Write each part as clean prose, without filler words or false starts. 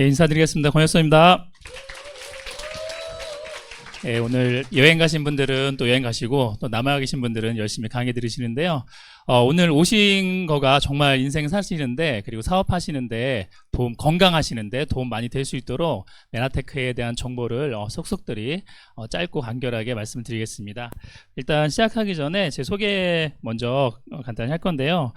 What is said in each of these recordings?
예, 인사드리겠습니다. 권혁선입니다. 예, 오늘 여행 가신 분들은 또 여행 가시고 또 남아 계신 분들은 열심히 강의 들으시는데요. 오늘 오신 거가 정말 인생 사시는데 그리고 사업하시는데 건강하시는데 도움 많이 될 수 있도록 메나테크에 대한 정보를 속속들이 짧고 간결하게 말씀드리겠습니다. 일단 시작하기 전에 제 소개 먼저 간단히 할 건데요.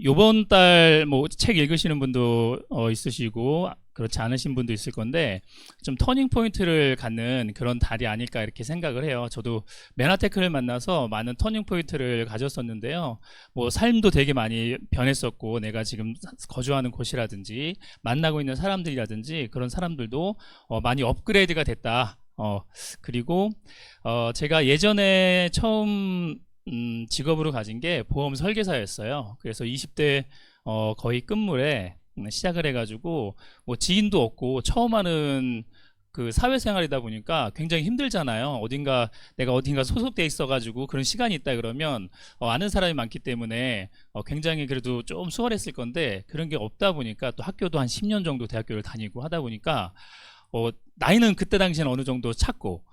요번 달 뭐 책 읽으시는 분도 있으시고 그렇지 않으신 분도 있을 건데 좀 터닝 포인트를 갖는 그런 달이 아닐까 이렇게 생각을 해요. 저도 메나테크를 만나서 많은 터닝 포인트를 가졌었는데요. 뭐 삶도 되게 많이 변했었고 내가 지금 거주하는 곳이라든지 만나고 있는 사람들이라든지 그런 사람들도 많이 업그레이드가 됐다. 그리고 제가 예전에 처음 직업으로 가진 게 보험 설계사였어요. 그래서 20대 거의 끝물에 시작을 해가지고 뭐 지인도 없고 처음 하는 그 사회생활이다 보니까 굉장히 힘들잖아요. 내가 어딘가 소속돼 있어가지고 그런 시간이 있다 그러면 아는 사람이 많기 때문에 굉장히 그래도 좀 수월했을 건데 그런 게 없다 보니까 또 학교도 한 10년 정도 대학교를 다니고 하다 보니까 나이는 그때 당시에는 어느 정도 찼고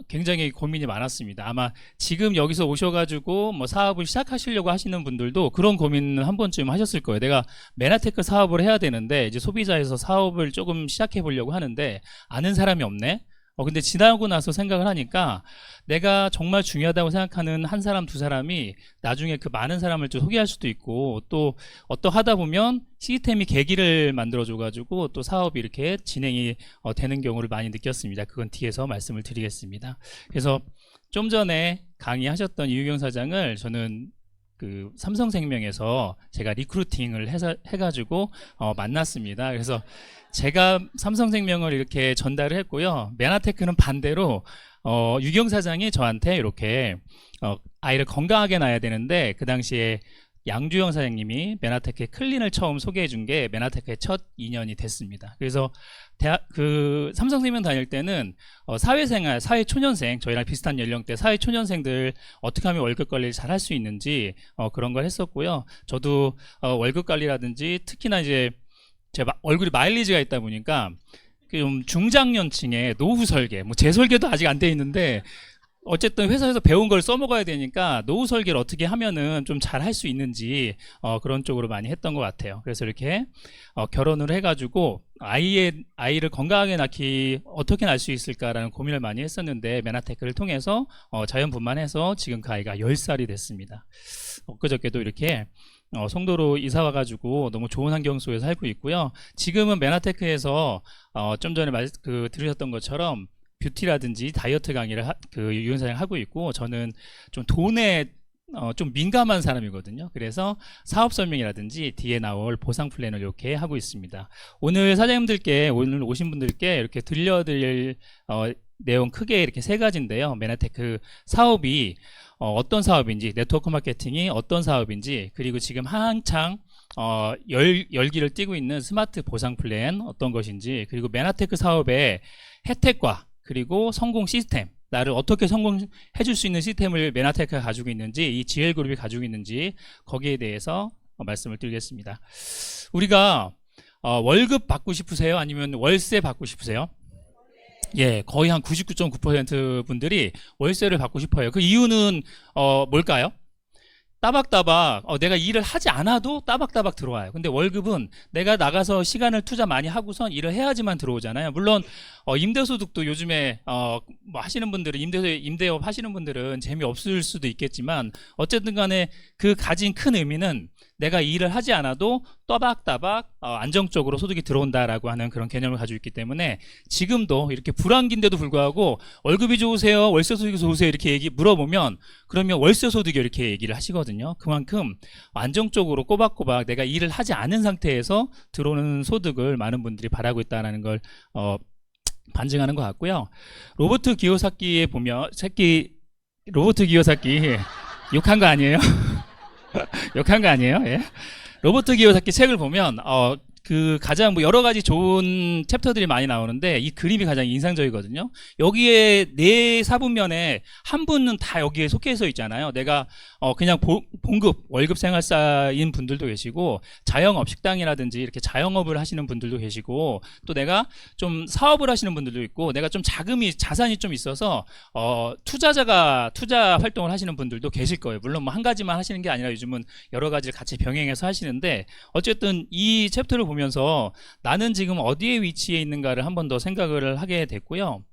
굉장히 고민이 많았습니다. 아마 지금 여기서 오셔가지고 뭐 사업을 시작하시려고 하시는 분들도 그런 고민을 한 번쯤 하셨을 거예요. 내가 메나테크 사업을 해야 되는데 이제 소비자에서 사업을 조금 시작해 보려고 하는데 아는 사람이 없네. 근데 지나고 나서 생각을 하니까 내가 정말 중요하다고 생각하는 한 사람, 두 사람이 나중에 그 많은 사람을 좀 소개할 수도 있고 또 하다 보면 시스템이 계기를 만들어줘가지고 또 사업이 이렇게 진행이 되는 경우를 많이 느꼈습니다. 그건 뒤에서 말씀을 드리겠습니다. 그래서 좀 전에 강의하셨던 이유경 사장을 저는 그 삼성생명에서 제가 리크루팅을 해가지고 만났습니다. 그래서 제가 삼성생명을 이렇게 전달을 했고요. 메나테크는 반대로 유경 사장이 저한테 이렇게 아이를 건강하게 낳아야 되는데 그 당시에 양주영 사장님이 메나테크의 클린을 처음 소개해 준 게 메나테크의 첫 인연이 됐습니다. 그래서 삼성생명 다닐 때는 사회생활, 사회초년생, 저희랑 비슷한 연령대 사회초년생들 어떻게 하면 월급 관리를 잘 할 수 있는지 그런 걸 했었고요. 저도 월급 관리라든지 특히나 이제 제 얼굴이 마일리지가 있다 보니까 좀 중장년층의 노후 설계, 뭐 제 설계도 아직 안 돼 있는데 어쨌든 회사에서 배운 걸 써먹어야 되니까 노후 설계를 어떻게 하면은 좀 잘 할 수 있는지 그런 쪽으로 많이 했던 것 같아요. 그래서 이렇게 결혼을 해가지고 아이를 건강하게 어떻게 낳을 수 있을까라는 고민을 많이 했었는데 메나테크를 통해서 자연분만해서 지금 그 아이가 10살이 됐습니다. 엊그저께도 이렇게 송도로 이사 와가지고 너무 좋은 환경 속에서 살고 있고요. 지금은 메나테크에서 좀 전에 들으셨던 것처럼 뷰티라든지 다이어트 강의를 유경 사장 하고 있고 저는 좀 돈에 좀 민감한 사람이거든요. 그래서 사업 설명이라든지 뒤에 나올 보상 플랜을 이렇게 하고 있습니다. 오늘 사장님들께 오늘 오신 분들께 이렇게 들려드릴 내용 크게 이렇게 세 가지인데요. 메나테크 사업이 어떤 사업인지, 네트워크 마케팅이 어떤 사업인지, 그리고 지금 한창 열기를 띠고 있는 스마트 보상 플랜 어떤 것인지, 그리고 메나테크 사업의 혜택과 그리고 성공 시스템, 나를 어떻게 성공해 줄 수 있는 시스템을 메나테크가 가지고 있는지, 이 GL그룹이 가지고 있는지 거기에 대해서 말씀을 드리겠습니다. 우리가 월급 받고 싶으세요? 아니면 월세 받고 싶으세요? 예, 거의 한 99.9% 분들이 월세를 받고 싶어요. 그 이유는 뭘까요? 따박따박 내가 일을 하지 않아도 따박따박 들어와요. 근데 월급은 내가 나가서 시간을 투자 많이 하고선 일을 해야지만 들어오잖아요. 물론 임대소득도 요즘에 뭐 하시는 분들은 임대업 하시는 분들은 재미없을 수도 있겠지만 어쨌든 간에 그 가진 큰 의미는 내가 일을 하지 않아도 따박따박 안정적으로 소득이 들어온다라고 하는 그런 개념을 가지고 있기 때문에 지금도 이렇게 불황기인데도 불구하고 월급이 좋으세요? 월세 소득이 좋으세요? 이렇게 물어보면 그러면 월세 소득이 이렇게 얘기를 하시거든요. 그만큼 안정적으로 꼬박꼬박 내가 일을 하지 않은 상태에서 들어오는 소득을 많은 분들이 바라고 있다는 걸 반증하는 것 같고요. 로버트 기요사키에 보면 로버트 기요사키 욕한 거 아니에요? 욕한 거 아니에요? 예. 로버트 기요사키 책을 보면 그 가장 뭐 여러 가지 좋은 챕터들이 많이 나오는데 이 그림이 가장 인상적이거든요. 여기에 네 사분면에 한 분은 다 여기에 속해서 있잖아요. 내가 그냥 봉급 월급 생활사인 분들도 계시고 자영업 식당이라든지 이렇게 자영업을 하시는 분들도 계시고 또 내가 좀 사업을 하시는 분들도 있고 내가 좀 자산이 좀 있어서 투자자가 투자 활동을 하시는 분들도 계실 거예요. 물론 뭐 한 가지만 하시는 게 아니라 요즘은 여러 가지를 같이 병행해서 하시는데 어쨌든 이 챕터를 보면서 나는 지금 어디에 위치해 있는가를 한 번 더 생각을 하게 됐고요.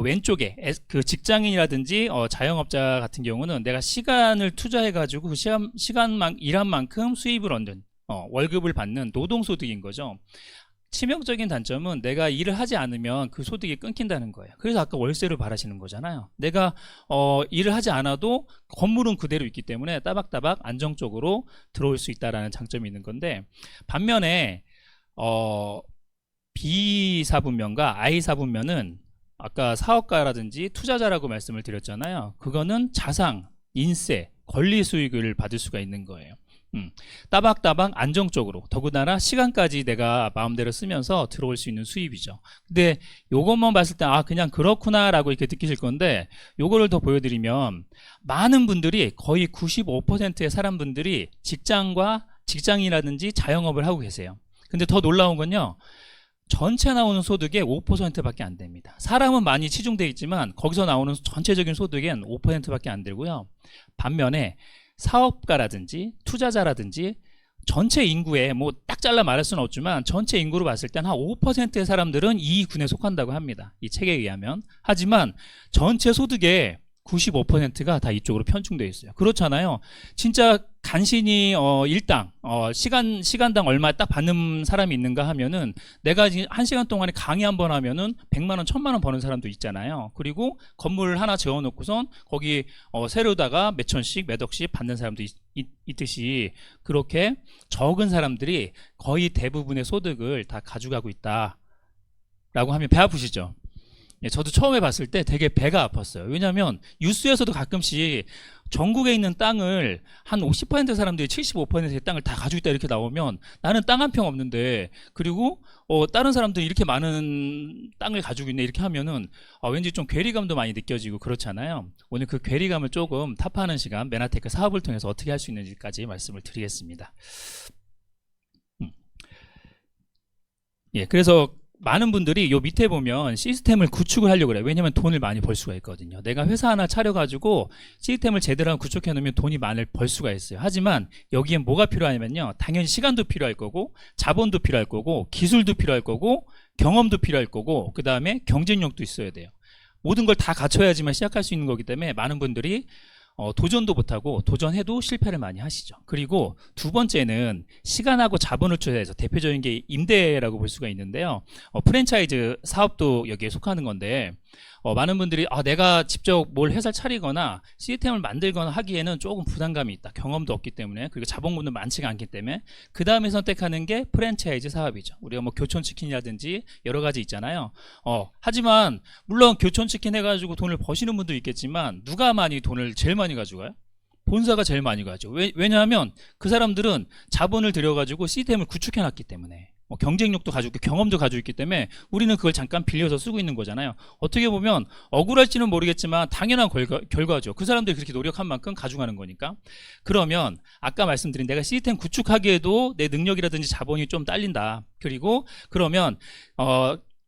왼쪽에 그 직장인이라든지 자영업자 같은 경우는 내가 시간을 투자해 가지고 그 시간만 일한 만큼 수입을 얻는 월급을 받는 노동소득인 거죠. 치명적인 단점은 내가 일을 하지 않으면 그 소득이 끊긴다는 거예요. 그래서 아까 월세를 바라시는 거잖아요. 내가 일을 하지 않아도 건물은 그대로 있기 때문에 따박따박 안정적으로 들어올 수 있다는 장점이 있는 건데 반면에 B 사분면과 I 사분면은 아까 사업가라든지 투자자라고 말씀을 드렸잖아요. 그거는 자산, 인세, 권리 수익을 받을 수가 있는 거예요. 따박따박 안정적으로 더군다나 시간까지 내가 마음대로 쓰면서 들어올 수 있는 수입이죠. 근데 요것만 봤을 때 그냥 그렇구나 라고 이렇게 느끼실 건데 요거를 더 보여드리면 많은 분들이 거의 95%의 사람분들이 직장이라든지 자영업을 하고 계세요. 근데 더 놀라운 건요, 전체 나오는 소득의 5%밖에 안 됩니다. 사람은 많이 치중되어 있지만 거기서 나오는 전체적인 소득은 5%밖에 안 되고요. 반면에 사업가라든지 투자자라든지 전체 인구에 뭐 딱 잘라 말할 수는 없지만 전체 인구로 봤을 땐 한 5%의 사람들은 이 군에 속한다고 합니다. 이 책에 의하면. 하지만 전체 소득의 95%가 다 이쪽으로 편중되어 있어요. 그렇잖아요. 진짜 간신히 일당 시간당 얼마 딱 받는 사람이 있는가 하면은 내가 지금 1시간 동안에 강의 한 번 하면은 100만 원, 1000만 원 버는 사람도 있잖아요. 그리고 건물 하나 지어 놓고선 거기 세로다가 몇 천씩 몇 억씩 받는 사람도 있듯이 그렇게 적은 사람들이 거의 대부분의 소득을 다 가져가고 있다라고 하면 배 아프시죠? 저도 처음에 봤을 때 되게 배가 아팠어요. 왜냐하면 뉴스에서도 가끔씩 전국에 있는 땅을 한 50% 사람들이 75%의 땅을 다 가지고 있다 이렇게 나오면 나는 땅 한 평 없는데 그리고 다른 사람들이 이렇게 많은 땅을 가지고 있네 이렇게 하면은 왠지 좀 괴리감도 많이 느껴지고 그렇잖아요. 오늘 그 괴리감을 조금 타파하는 시간 메나테크 사업을 통해서 어떻게 할 수 있는지까지 말씀을 드리겠습니다. 예, 그래서 많은 분들이 요 밑에 보면 시스템을 구축을 하려고 그래요. 왜냐면 돈을 많이 벌 수가 있거든요. 내가 회사 하나 차려가지고 시스템을 제대로 구축해 놓으면 돈이 많이 벌 수가 있어요. 하지만 여기엔 뭐가 필요하냐면요, 당연히 시간도 필요할 거고 자본도 필요할 거고 기술도 필요할 거고 경험도 필요할 거고 그 다음에 경쟁력도 있어야 돼요. 모든 걸 다 갖춰야지만 시작할 수 있는 거기 때문에 많은 분들이 도전도 못하고 도전해도 실패를 많이 하시죠. 그리고 두 번째는 시간하고 자본을 투자해서 대표적인 게 임대라고 볼 수가 있는데요. 프랜차이즈 사업도 여기에 속하는 건데 많은 분들이 내가 직접 뭘 회사를 차리거나 시스템을 만들거나 하기에는 조금 부담감이 있다. 경험도 없기 때문에 그리고 자본금도 많지가 않기 때문에 그 다음에 선택하는 게 프랜차이즈 사업이죠. 우리가 뭐 교촌치킨이라든지 여러 가지 있잖아요. 하지만 물론 교촌치킨 해가지고 돈을 버시는 분도 있겠지만 누가 돈을 제일 많이 가져가요? 본사가 제일 많이 가죠. 왜냐하면 그 사람들은 자본을 들여가지고 시스템을 구축해놨기 때문에 경쟁력도 가지고 있고 경험도 가지고 있기 때문에 우리는 그걸 잠깐 빌려서 쓰고 있는 거잖아요. 어떻게 보면 억울할지는 모르겠지만 당연한 결과죠. 그 사람들이 그렇게 노력한 만큼 가져가는 거니까. 그러면 아까 말씀드린 내가 시스템 구축하기에도 내 능력이라든지 자본이 좀 딸린다. 그리고 그러면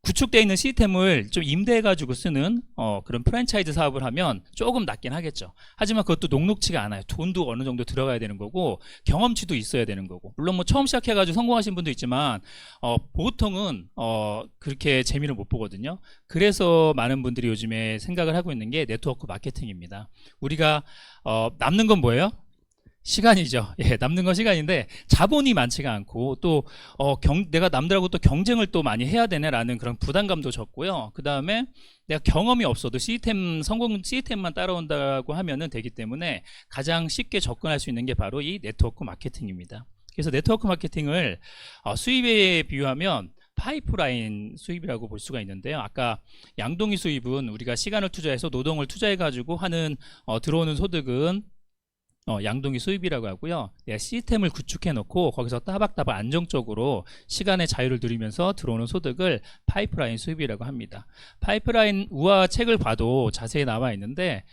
구축되어 있는 시스템을 좀 임대해가지고 쓰는 그런 프랜차이즈 사업을 하면 조금 낫긴 하겠죠. 하지만 그것도 녹록치가 않아요. 돈도 어느 정도 들어가야 되는 거고 경험치도 있어야 되는 거고 물론 뭐 처음 시작해가지고 성공하신 분도 있지만 보통은 그렇게 재미를 못 보거든요. 그래서 많은 분들이 요즘에 생각을 하고 있는 게 네트워크 마케팅입니다. 우리가 남는 건 뭐예요? 시간이죠. 예, 남는 건 시간인데 자본이 많지가 않고 또 내가 남들하고 또 경쟁을 또 많이 해야 되네라는 그런 부담감도 적고요. 그 다음에 내가 경험이 없어도 성공 시스템만 따라온다고 하면은 되기 때문에 가장 쉽게 접근할 수 있는 게 바로 이 네트워크 마케팅입니다. 그래서 네트워크 마케팅을 수입에 비유하면 파이프라인 수입이라고 볼 수가 있는데요. 아까 양동이 수입은 우리가 시간을 투자해서 노동을 투자해 가지고 하는 들어오는 소득은 양동이 수입이라고 하고요. 내가 시스템을 구축해 놓고 거기서 따박따박 안정적으로 시간의 자유를 누리면서 들어오는 소득을 파이프라인 수입이라고 합니다. 파이프라인 우화 책을 봐도 자세히 나와 있는데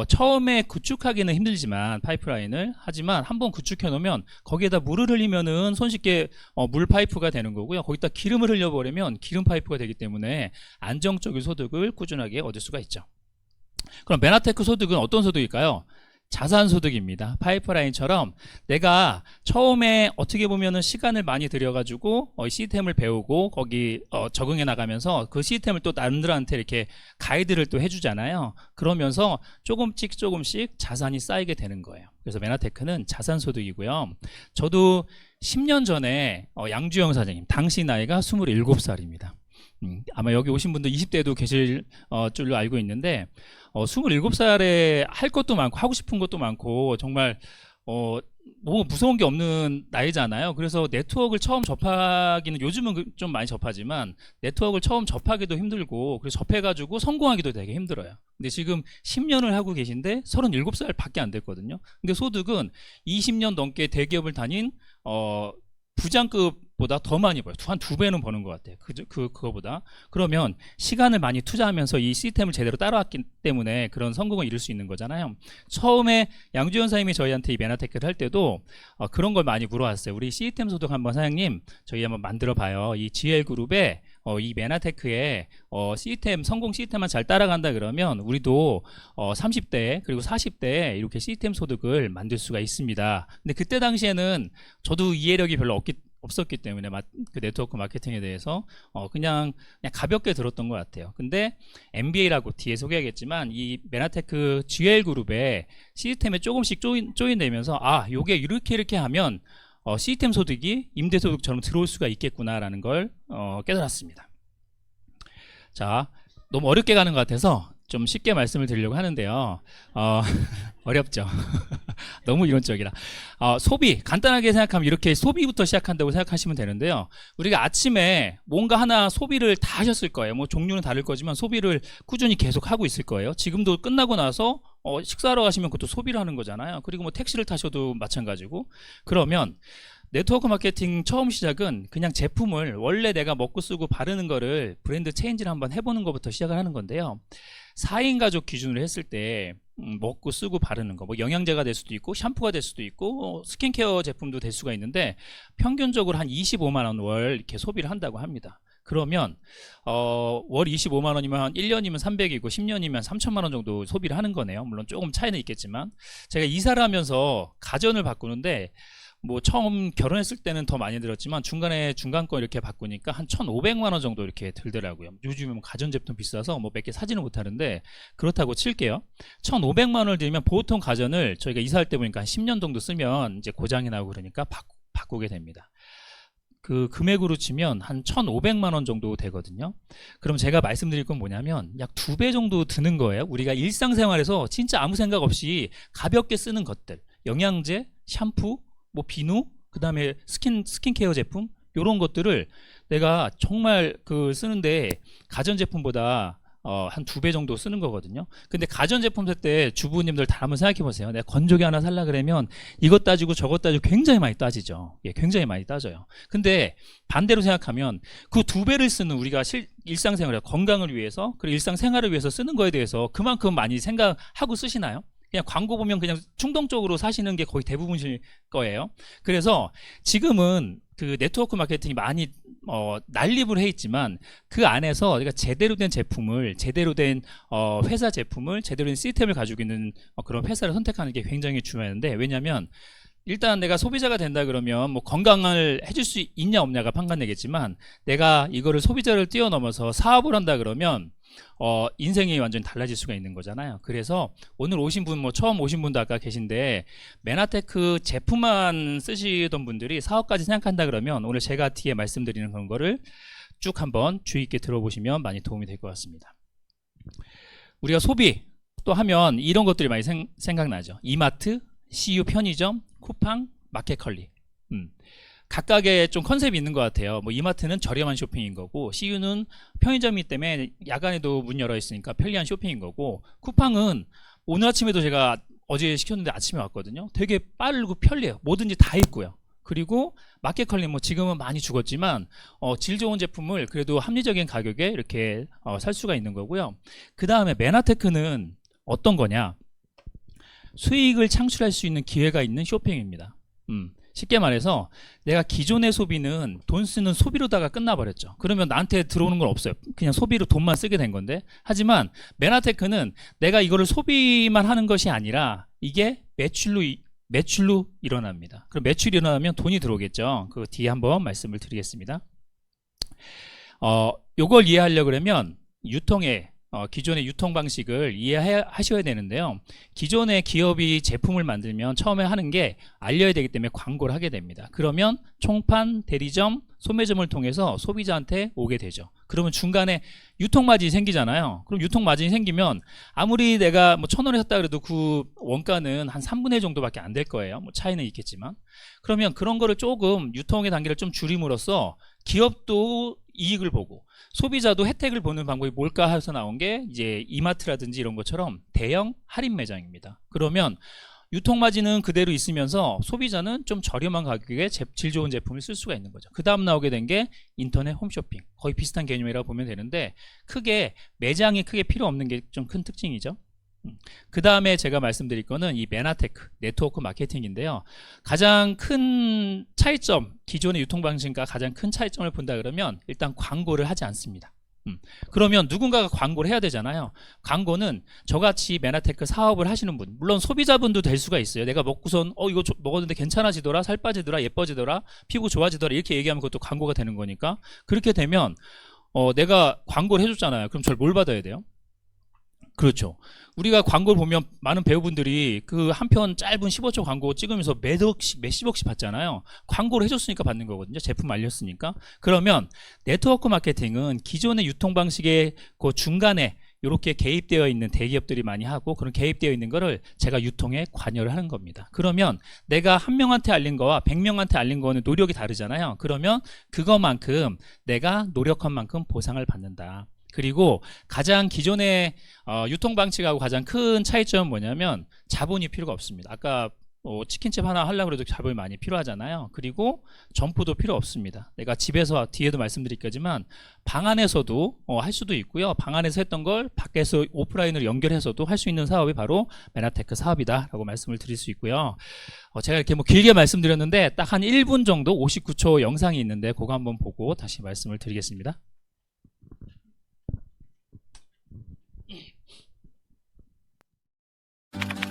처음에 구축하기는 힘들지만 파이프라인을 하지만 한번 구축해 놓으면 거기에다 물을 흘리면은 손쉽게 물 파이프가 되는 거고요. 거기다 기름을 흘려버리면 기름 파이프가 되기 때문에 안정적인 소득을 꾸준하게 얻을 수가 있죠. 그럼 메나테크 소득은 어떤 소득일까요? 자산 소득입니다. 파이프라인처럼 내가 처음에 어떻게 보면은 시간을 많이 들여가지고 시스템을 배우고 거기 적응해 나가면서 그 시스템을 또 남들한테 이렇게 가이드를 또 해주잖아요. 그러면서 조금씩 자산이 쌓이게 되는 거예요. 그래서 메나테크는 자산 소득이고요. 저도 10년 전에 양주영 사장님, 당시 나이가 27살입니다. 아마 여기 오신 분들 20대도 계실 줄로 알고 있는데 27살에 할 것도 많고 하고 싶은 것도 많고 정말 뭐 무서운 게 없는 나이잖아요. 그래서 네트워크를 처음 접하기는 요즘은 좀 많이 접하지만 네트워크를 처음 접하기도 힘들고 그래서 접해가지고 성공하기도 되게 힘들어요. 근데 지금 10년을 하고 계신데 37살 밖에 안 됐거든요. 근데 소득은 20년 넘게 대기업을 다닌 부장급보다 더 많이 벌어요. 한 2배는 버는 것 같아요. 그거보다. 그러면 시간을 많이 투자하면서 이 시스템을 제대로 따라왔기 때문에 그런 성공을 이룰 수 있는 거잖아요. 처음에 양주현 사장님이 저희한테 이 메나테크를 할 때도 그런 걸 많이 물어왔어요. 우리 시스템 소득 한번 사장님 저희 한번 만들어 봐요. 이 GL그룹에 이 메나테크의 시스템 성공 시스템만 잘 따라간다 그러면 우리도 30대 그리고 40대에 이렇게 시스템 소득을 만들 수가 있습니다. 근데 그때 당시에는 저도 이해력이 별로 없었기 때문에 그 네트워크 마케팅에 대해서 그냥 가볍게 들었던 것 같아요. 근데 MBA라고 뒤에 소개하겠지만 이 메나테크 GL그룹의 시스템에 조금씩 조인되면서 요게 이렇게 하면 시스템 소득이 임대소득처럼 들어올 수가 있겠구나라는 걸 깨달았습니다. 자, 너무 어렵게 가는 것 같아서 좀 쉽게 말씀을 드리려고 하는데요. 어렵죠. 너무 이론적이라. 소비, 간단하게 생각하면 이렇게 소비부터 시작한다고 생각하시면 되는데요. 우리가 아침에 뭔가 하나 소비를 다 하셨을 거예요. 뭐 종류는 다를 거지만 소비를 꾸준히 계속 하고 있을 거예요. 지금도 끝나고 나서 식사하러 가시면 그것도 소비를 하는 거잖아요. 그리고 뭐 택시를 타셔도 마찬가지고. 그러면 네트워크 마케팅 처음 시작은 그냥 제품을 원래 내가 먹고 쓰고 바르는 거를 브랜드 체인지를 한번 해보는 것부터 시작을 하는 건데요. 4인 가족 기준으로 했을 때 먹고 쓰고 바르는 거, 뭐 영양제가 될 수도 있고 샴푸가 될 수도 있고 스킨케어 제품도 될 수가 있는데 평균적으로 한 25만 원 월 이렇게 소비를 한다고 합니다. 그러면 월 25만 원이면 1년이면 300이고 10년이면 3천만 원 정도 소비를 하는 거네요. 물론 조금 차이는 있겠지만 제가 이사를 하면서 가전을 바꾸는데 뭐 처음 결혼했을 때는 더 많이 들었지만 중간권 이렇게 바꾸니까 한 1,500만 원 정도 이렇게 들더라고요. 요즘은 가전제품 비싸서 뭐 몇 개 사지는 못하는데 그렇다고 칠게요. 1,500만 원을 들면 보통 가전을 저희가 이사할 때 보니까 한 10년 정도 쓰면 이제 고장이 나고 그러니까 바꾸게 됩니다. 그 금액으로 치면 한 1,500만 원 정도 되거든요. 그럼 제가 말씀드릴 건 뭐냐면 약 2배 정도 드는 거예요. 우리가 일상생활에서 진짜 아무 생각 없이 가볍게 쓰는 것들, 영양제, 샴푸, 뭐 비누, 그 다음에 스킨케어 제품 요런 것들을 내가 정말 쓰는데 가전제품보다 한 2배 정도 쓰는 거거든요. 근데 가전제품 살 때 주부님들 다 한번 생각해 보세요. 내가 건조기 하나 살라 그러면 이것 따지고 저것 따지고 굉장히 많이 따지죠. 예, 굉장히 많이 따져요. 근데 반대로 생각하면 그 2배를 쓰는 우리가 일상생활에 건강을 위해서 그리고 일상생활을 위해서 쓰는 거에 대해서 그만큼 많이 생각하고 쓰시나요? 그냥 광고 보면 그냥 충동적으로 사시는 게 거의 대부분일 거예요. 그래서 지금은 그 네트워크 마케팅이 많이 난립을 해 있지만 그 안에서 우리가 제대로 된 제품을 제대로 된 회사 제품을 제대로 된 시스템을 가지고 있는 그런 회사를 선택하는 게 굉장히 중요한데 왜냐하면 일단 내가 소비자가 된다 그러면 뭐 건강을 해줄 수 있냐 없냐가 판단되겠지만 내가 이거를 소비자를 뛰어넘어서 사업을 한다 그러면 인생이 완전히 달라질 수가 있는 거잖아요. 그래서 오늘 오신 분, 뭐 처음 오신 분도 아까 계신데 메나테크 제품만 쓰시던 분들이 사업까지 생각한다 그러면 오늘 제가 뒤에 말씀드리는 그런 거를 쭉 한번 주의 있게 들어보시면 많이 도움이 될 것 같습니다. 우리가 소비 또 하면 이런 것들이 많이 생각나죠. 이마트, CU 편의점, 쿠팡, 마켓컬리. 각각의 좀 컨셉이 있는 것 같아요. 뭐 이마트는 저렴한 쇼핑인 거고 CU는 편의점이기 때문에 야간에도 문 열어 있으니까 편리한 쇼핑인 거고 쿠팡은 오늘 아침에도 제가 어제 시켰는데 아침에 왔거든요. 되게 빠르고 편리해요. 뭐든지 다 있고요. 그리고 마켓컬리 뭐 지금은 많이 죽었지만 질 좋은 제품을 그래도 합리적인 가격에 이렇게 살 수가 있는 거고요. 그 다음에 메나테크는 어떤 거냐? 수익을 창출할 수 있는 기회가 있는 쇼핑입니다. 쉽게 말해서 내가 기존의 소비는 돈 쓰는 소비로다가 끝나버렸죠. 그러면 나한테 들어오는 건 없어요. 그냥 소비로 돈만 쓰게 된 건데. 하지만 메나테크는 내가 이거를 소비만 하는 것이 아니라 이게 매출로 일어납니다. 그럼 매출이 일어나면 돈이 들어오겠죠. 그 뒤에 한번 말씀을 드리겠습니다. 요걸 이해하려고 그러면 기존의 유통 방식을 이해하셔야 되는데요. 기존의 기업이 제품을 만들면 처음에 하는 게 알려야 되기 때문에 광고를 하게 됩니다. 그러면 총판, 대리점, 소매점을 통해서 소비자한테 오게 되죠. 그러면 중간에 유통 마진이 생기잖아요. 그럼 유통 마진이 생기면 아무리 내가 뭐 1,000원에 샀다 그래도 그 원가는 한 3분의 1 정도밖에 안 될 거예요. 뭐 차이는 있겠지만. 그러면 그런 거를 조금 유통의 단계를 좀 줄임으로써 기업도 이익을 보고 소비자도 혜택을 보는 방법이 뭘까 해서 나온 게 이제 이마트라든지 이런 것처럼 대형 할인 매장입니다. 그러면 유통 마진은 그대로 있으면서 소비자는 좀 저렴한 가격에 질 좋은 제품을 쓸 수가 있는 거죠. 그 다음 나오게 된 게 인터넷 홈쇼핑. 거의 비슷한 개념이라고 보면 되는데 매장이 크게 필요 없는 게 좀 큰 특징이죠. 그 다음에 제가 말씀드릴 거는 이 메나테크 네트워크 마케팅인데요. 가장 큰 차이점, 기존의 유통 방식과 가장 큰 차이점을 본다 그러면 일단 광고를 하지 않습니다. 그러면 누군가가 광고를 해야 되잖아요. 광고는 저같이 메나테크 사업을 하시는 분, 물론 소비자분도 될 수가 있어요. 내가 먹고선 이거 먹었는데 괜찮아지더라, 살 빠지더라, 예뻐지더라, 피부 좋아지더라 이렇게 얘기하면 그것도 광고가 되는 거니까. 그렇게 되면 내가 광고를 해줬잖아요. 그럼 저를 뭘 받아야 돼요? 그렇죠. 우리가 광고를 보면 많은 배우분들이 그 한 편 짧은 15초 광고 찍으면서 몇십억씩 받잖아요. 광고를 해줬으니까 받는 거거든요. 제품 알렸으니까. 그러면 네트워크 마케팅은 기존의 유통 방식의 그 중간에 이렇게 개입되어 있는 대기업들이 많이 하고 그런 개입되어 있는 거를 제가 유통에 관여를 하는 겁니다. 그러면 내가 한 명한테 알린 거와 100명한테 알린 거는 노력이 다르잖아요. 그러면 그것만큼 내가 노력한 만큼 보상을 받는다. 그리고 가장 기존의 유통 방식하고 가장 큰 차이점은 뭐냐면 자본이 필요가 없습니다. 아까 치킨집 하나 하려고 해도 자본이 많이 필요하잖아요. 그리고 점포도 필요 없습니다. 내가 집에서 뒤에도 말씀드릴 거지만 방 안에서도 할 수도 있고요. 방 안에서 했던 걸 밖에서 오프라인으로 연결해서도 할 수 있는 사업이 바로 메나테크 사업이다 라고 말씀을 드릴 수 있고요. 제가 이렇게 뭐 길게 말씀드렸는데 딱 한 1분 정도 59초 영상이 있는데 그거 한번 보고 다시 말씀을 드리겠습니다.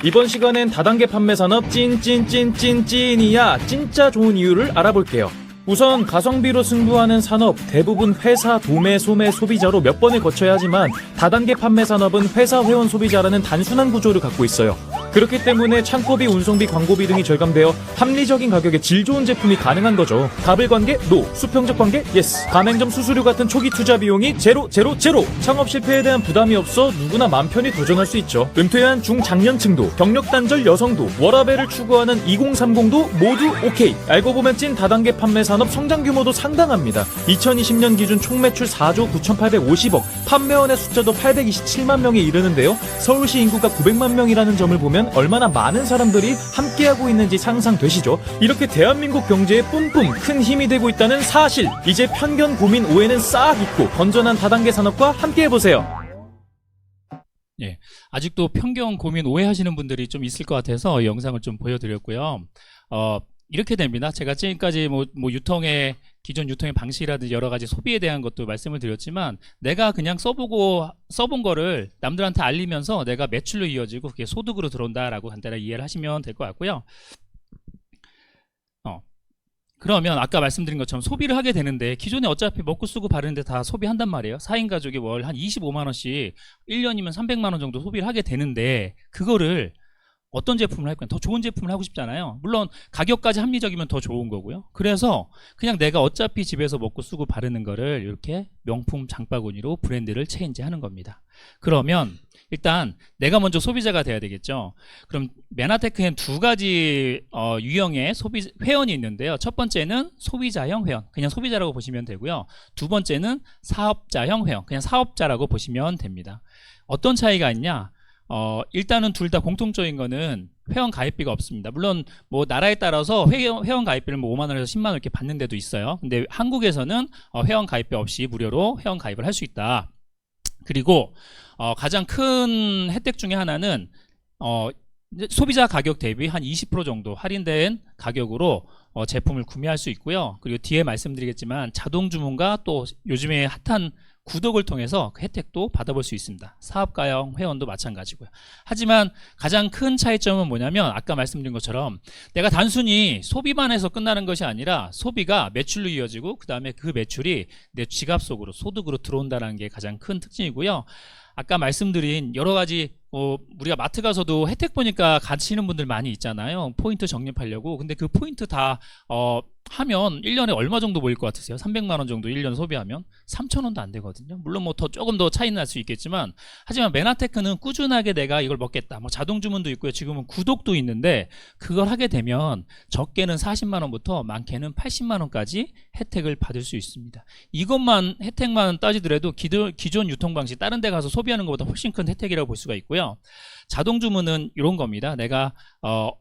이번 시간엔 다단계 판매 산업 찐이야 진짜 좋은 이유를 알아볼게요. 우선 가성비로 승부하는 산업, 대부분 회사, 도매, 소매, 소비자로 몇 번을 거쳐야 하지만 다단계 판매 산업은 회사, 회원, 소비자라는 단순한 구조를 갖고 있어요. 그렇기 때문에 창고비, 운송비, 광고비 등이 절감되어 합리적인 가격에 질 좋은 제품이 가능한 거죠. 갑을 관계? 노. 수평적 관계? 예스. 가맹점 수수료 같은 초기 투자 비용이 제로. 창업 실패에 대한 부담이 없어 누구나 맘 편히 도전할 수 있죠. 은퇴한 중장년층도, 경력 단절 여성도, 워라밸을 추구하는 2030도 모두 오케이. 알고 보면 찐 다단계 판매 산업 성장 규모도 상당합니다. 2020년 기준 총 매출 4조 9,850억, 판매원의 숫자도 827만 명에 이르는데요. 서울시 인구가 900만 명이라는 점을 보면 얼마나 많은 사람들이 함께하고 있는지 상상되시죠? 이렇게 대한민국 경제에 뿜뿜 큰 힘이 되고 있다는 사실. 이제 편견, 고민, 오해는 싹 잊고 건전한 다단계 산업과 함께해보세요. 예, 아직도 편견, 고민, 오해하시는 분들이 좀 있을 것 같아서 이 영상을 좀 보여드렸고요. 이렇게 됩니다. 제가 지금까지 뭐 기존 유통의 방식이라든지 여러 가지 소비에 대한 것도 말씀을 드렸지만 내가 그냥 써본 거를 남들한테 알리면서 내가 매출로 이어지고 그게 소득으로 들어온다라고 간단하게 이해를 하시면 될 것 같고요. 그러면 아까 말씀드린 것처럼 소비를 하게 되는데 기존에 어차피 먹고 쓰고 바르는데 다 소비한단 말이에요. 4인 가족이 월 한 25만 원씩 1년이면 300만 원 정도 소비를 하게 되는데 그거를 어떤 제품을 할 거냐, 더 좋은 제품을 하고 싶잖아요. 물론 가격까지 합리적이면 더 좋은 거고요. 그래서 그냥 내가 어차피 집에서 먹고 쓰고 바르는 거를 이렇게 명품 장바구니로 브랜드를 체인지하는 겁니다. 그러면 일단 내가 먼저 소비자가 돼야 되겠죠. 그럼 메나테크엔 두 가지 유형의 회원이 있는데요. 첫 번째는 소비자형 회원, 그냥 소비자라고 보시면 되고요. 두 번째는 사업자형 회원, 그냥 사업자라고 보시면 됩니다. 어떤 차이가 있냐? 일단은 둘 다 공통적인 거는 회원 가입비가 없습니다. 물론 뭐 나라에 따라서 회원 가입비를 뭐 5만 원에서 10만 원 이렇게 받는 데도 있어요. 근데 한국에서는 회원 가입비 없이 무료로 회원 가입을 할 수 있다. 그리고 가장 큰 혜택 중에 하나는 이제 소비자 가격 대비 한 20% 정도 할인된 가격으로 제품을 구매할 수 있고요. 그리고 뒤에 말씀드리겠지만 자동 주문과 또 요즘에 핫한 구독을 통해서 그 혜택도 받아볼 수 있습니다. 사업가형 회원도 마찬가지고요. 하지만 가장 큰 차이점은 뭐냐면 아까 말씀드린 것처럼 내가 단순히 소비만 해서 끝나는 것이 아니라 소비가 매출로 이어지고 그 다음에 그 매출이 내 지갑 속으로 소득으로 들어온다는 게 가장 큰 특징이고요. 아까 말씀드린 여러 가지 우리가 마트 가서도 혜택 보니까 가시는 분들 많이 있잖아요. 포인트 적립하려고. 근데 그 포인트 다 하면 1년에 얼마 정도 모일 것 같으세요? 300만 원 정도 1년 소비하면 3,000원도 안 되거든요. 물론 뭐 조금 더 차이는 날 수 있겠지만, 하지만 메나테크는 꾸준하게 내가 이걸 먹겠다. 뭐 자동 주문도 있고요. 지금은 구독도 있는데 그걸 하게 되면 적게는 40만 원부터 많게는 80만 원까지 혜택을 받을 수 있습니다. 이것만 혜택만 따지더라도 기존 유통 방식 다른 데 가서 소비하는 것보다 훨씬 큰 혜택이라고 볼 수가 있고요. 자동 주문은 이런 겁니다. 내가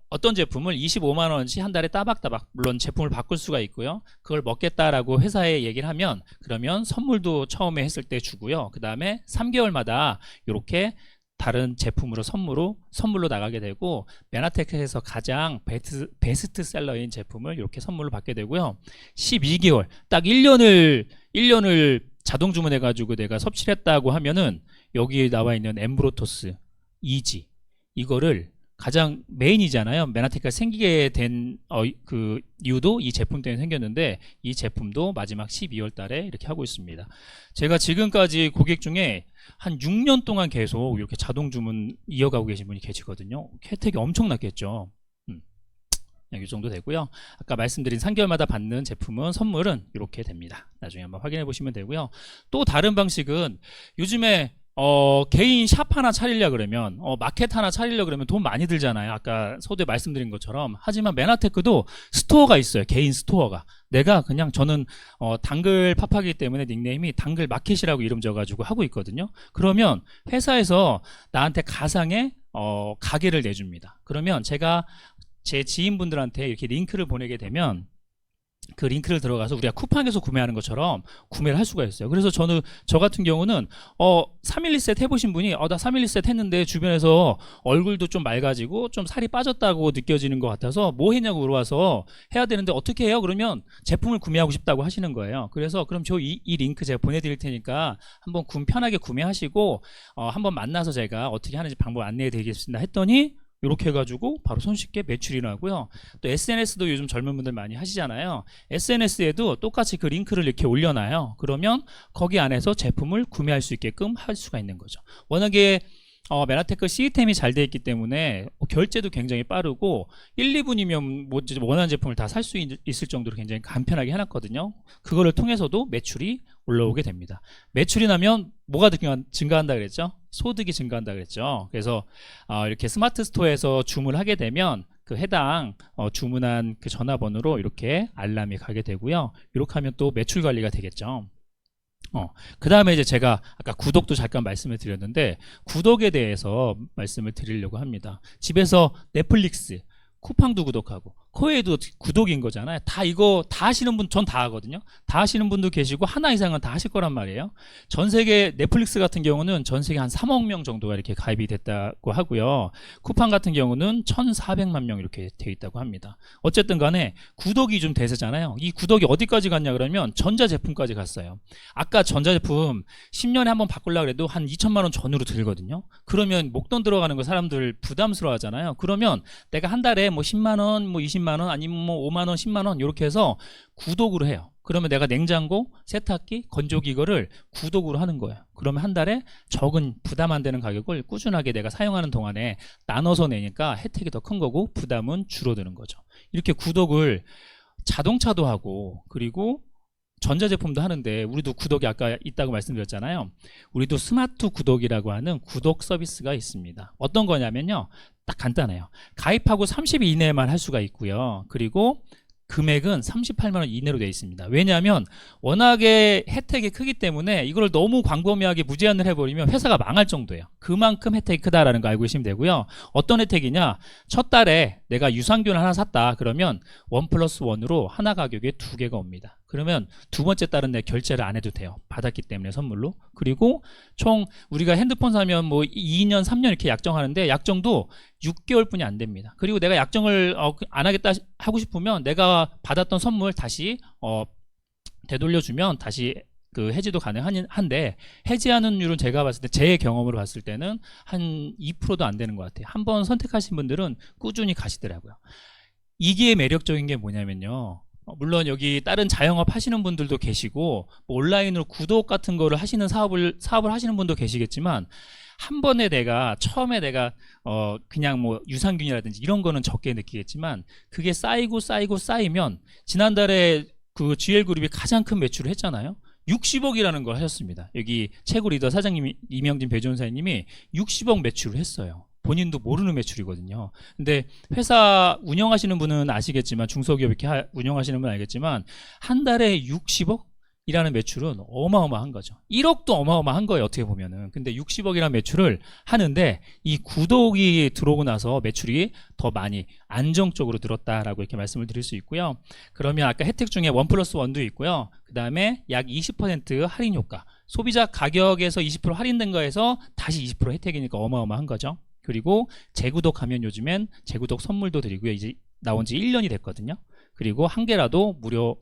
어떤 제품을 25만 원씩 한 달에 따박따박, 물론 제품을 바꿀 수가 있고요. 그걸 먹겠다라고 회사에 얘기를 하면 그러면 선물도 처음에 했을 때 주고요. 그 다음에 3개월마다 이렇게 다른 제품으로 선물로 나가게 되고, 메나테크에서 가장 베스트셀러인 제품을 이렇게 선물로 받게 되고요. 12개월, 딱 1년을 자동 주문해 가지고 내가 섭취를 했다고 하면은 여기에 나와 있는 엠브로토스 이지, 이거를 가장 메인이잖아요. 메나테크가 생기게 된 그 이유도 이 제품 때문에 생겼는데, 이 제품도 마지막 12월 달에 이렇게 하고 있습니다. 제가 지금까지 고객 중에 한 6년 동안 계속 이렇게 자동 주문 이어가고 계신 분이 계시거든요. 혜택이 엄청났겠죠. 이 정도 되고요. 아까 말씀드린 3개월마다 받는 제품은 선물은 이렇게 됩니다. 나중에 한번 확인해 보시면 되고요. 또 다른 방식은 요즘에 개인 샵 하나 차리려 그러면 마켓 하나 차리려 그러면 돈 많이 들잖아요. 아까 서두에 말씀드린 것처럼. 하지만 메나테크도 스토어가 있어요. 개인 스토어가. 내가 그냥 저는 당글 파파기 때문에 닉네임이 당글 마켓이라고 이름 져가지고 하고 있거든요. 그러면 회사에서 나한테 가상의 가게를 내줍니다. 그러면 제가 제 지인분들한테 이렇게 링크를 보내게 되면 그 링크를 들어가서 우리가 쿠팡에서 구매하는 것처럼 구매를 할 수가 있어요. 그래서 저 같은 경우는 312셋 해보신 분이 나 312셋 했는데 주변에서 얼굴도 좀 맑아지고 좀 살이 빠졌다고 느껴지는 것 같아서 뭐 했냐고 물어와서 해야 되는데 어떻게 해요? 그러면 제품을 구매하고 싶다고 하시는 거예요. 그래서 그럼 이 링크 제가 보내드릴 테니까 한번 편하게 구매하시고 한번 만나서 제가 어떻게 하는지 방법 안내해 드리겠습니다 했더니 이렇게 해가지고 바로 손쉽게 매출이 나고요. 또 SNS도 요즘 젊은 분들 많이 하시잖아요. SNS에도 똑같이 그 링크를 이렇게 올려놔요. 그러면 거기 안에서 제품을 구매할 수 있게끔 할 수가 있는 거죠. 워낙에 메나테크 시스템이 잘 되어 있기 때문에 결제도 굉장히 빠르고 1, 2분이면 뭐 원하는 제품을 다 살 수 있을 정도로 굉장히 간편하게 해놨거든요. 그거를 통해서도 매출이 올라오게 됩니다. 매출이 나면 뭐가 증가한다 그랬죠? 소득이 증가한다 그랬죠. 그래서 이렇게 스마트 스토어에서 주문하게 되면 그 해당 주문한 그 전화번호로 이렇게 알람이 가게 되고요. 이렇게 하면 또 매출 관리가 되겠죠. 그 다음에 이제 제가 아까 구독도 잠깐 말씀을 드렸는데, 구독에 대해서 말씀을 드리려고 합니다. 집에서 넷플릭스, 쿠팡도 구독하고 코웨이도 구독인 거잖아요. 이거 다 하시는 분, 전 다 하거든요. 다 하시는 분도 계시고 하나 이상은 다 하실 거란 말이에요. 전 세계 넷플릭스 같은 경우는 전 세계 한 3억 명 정도가 이렇게 가입이 됐다고 하고요. 쿠팡 같은 경우는 1,400만 명 이렇게 돼 있다고 합니다. 어쨌든 간에 구독이 좀 대세잖아요. 이 구독이 어디까지 갔냐 그러면 전자제품까지 갔어요. 아까 전자제품 10년에 한번 바꾸려고 해도 한 2천만 원 전후로 들거든요. 그러면 목돈 들어가는 거 사람들 부담스러워 하잖아요. 그러면 내가 한 달에 뭐 10만 원, 뭐 20만 원, 아니면 뭐 5만 원, 10만 원 이렇게 해서 구독으로 해요. 그러면 내가 냉장고, 세탁기, 건조기 이거를 구독으로 하는 거예요. 그러면 한 달에 적은 부담 안 되는 가격을 꾸준하게 내가 사용하는 동안에 나눠서 내니까 혜택이 더 큰 거고 부담은 줄어드는 거죠. 이렇게 구독을 자동차도 하고 그리고 전자제품도 하는데, 우리도 구독이 아까 있다고 말씀드렸잖아요. 우리도 스마트 구독이라고 하는 구독 서비스가 있습니다. 어떤 거냐면요, 딱 간단해요. 가입하고 30일 이내에만 할 수가 있고요. 그리고 금액은 38만 원 이내로 되어 있습니다. 왜냐하면 워낙에 혜택이 크기 때문에 이걸 너무 광범위하게 무제한을 해버리면 회사가 망할 정도예요. 그만큼 혜택이 크다라는 거 알고 계시면 되고요. 어떤 혜택이냐? 첫 달에 내가 유산균을 하나 샀다. 그러면 1+1으로 하나 가격에 2개가 옵니다. 그러면 두 번째 달은 내 결제를 안 해도 돼요. 받았기 때문에 선물로. 그리고 총 우리가 핸드폰 사면 뭐 2년, 3년 이렇게 약정하는데 약정도 6개월뿐이 안 됩니다. 그리고 내가 약정을 안 하겠다 하고 싶으면 내가 받았던 선물 다시 되돌려주면 다시 그 해지도 가능한데 해지하는 율은 제가 봤을 때 제 경험으로 봤을 때는 한 2%도 안 되는 것 같아요. 한번 선택하신 분들은 꾸준히 가시더라고요. 이게 매력적인 게 뭐냐면요. 물론 여기 다른 자영업 하시는 분들도 계시고 뭐 온라인으로 구독 같은 거를 하시는 사업을 하시는 분도 계시겠지만 한 번에 처음에 내가 그냥 뭐 유산균이라든지 이런 거는 적게 느끼겠지만 그게 쌓이면 지난달에 그 GL그룹이 가장 큰 매출을 했잖아요. 60억이라는 걸 하셨습니다. 여기 최고 리더 사장님 이명진 배종사님이 60억 매출을 했어요. 본인도 모르는 매출이거든요. 근데 회사 운영하시는 분은 아시겠지만 중소기업 이렇게 운영하시는 분은 알겠지만 한 달에 60억? 이라는 매출은 어마어마한 거죠. 1억도 어마어마한 거예요, 어떻게 보면은. 근데 60억이라는 매출을 하는데 이 구독이 들어오고 나서 매출이 더 많이 안정적으로 늘었다라고 이렇게 말씀을 드릴 수 있고요. 그러면 아까 혜택 중에 1+1도 있고요. 그 다음에 약 20% 할인 효과. 소비자 가격에서 20% 할인된 거에서 다시 20% 혜택이니까 어마어마한 거죠. 그리고 재구독하면 요즘엔 재구독 선물도 드리고요. 이제 나온 지 1년이 됐거든요. 그리고 한 개라도 무료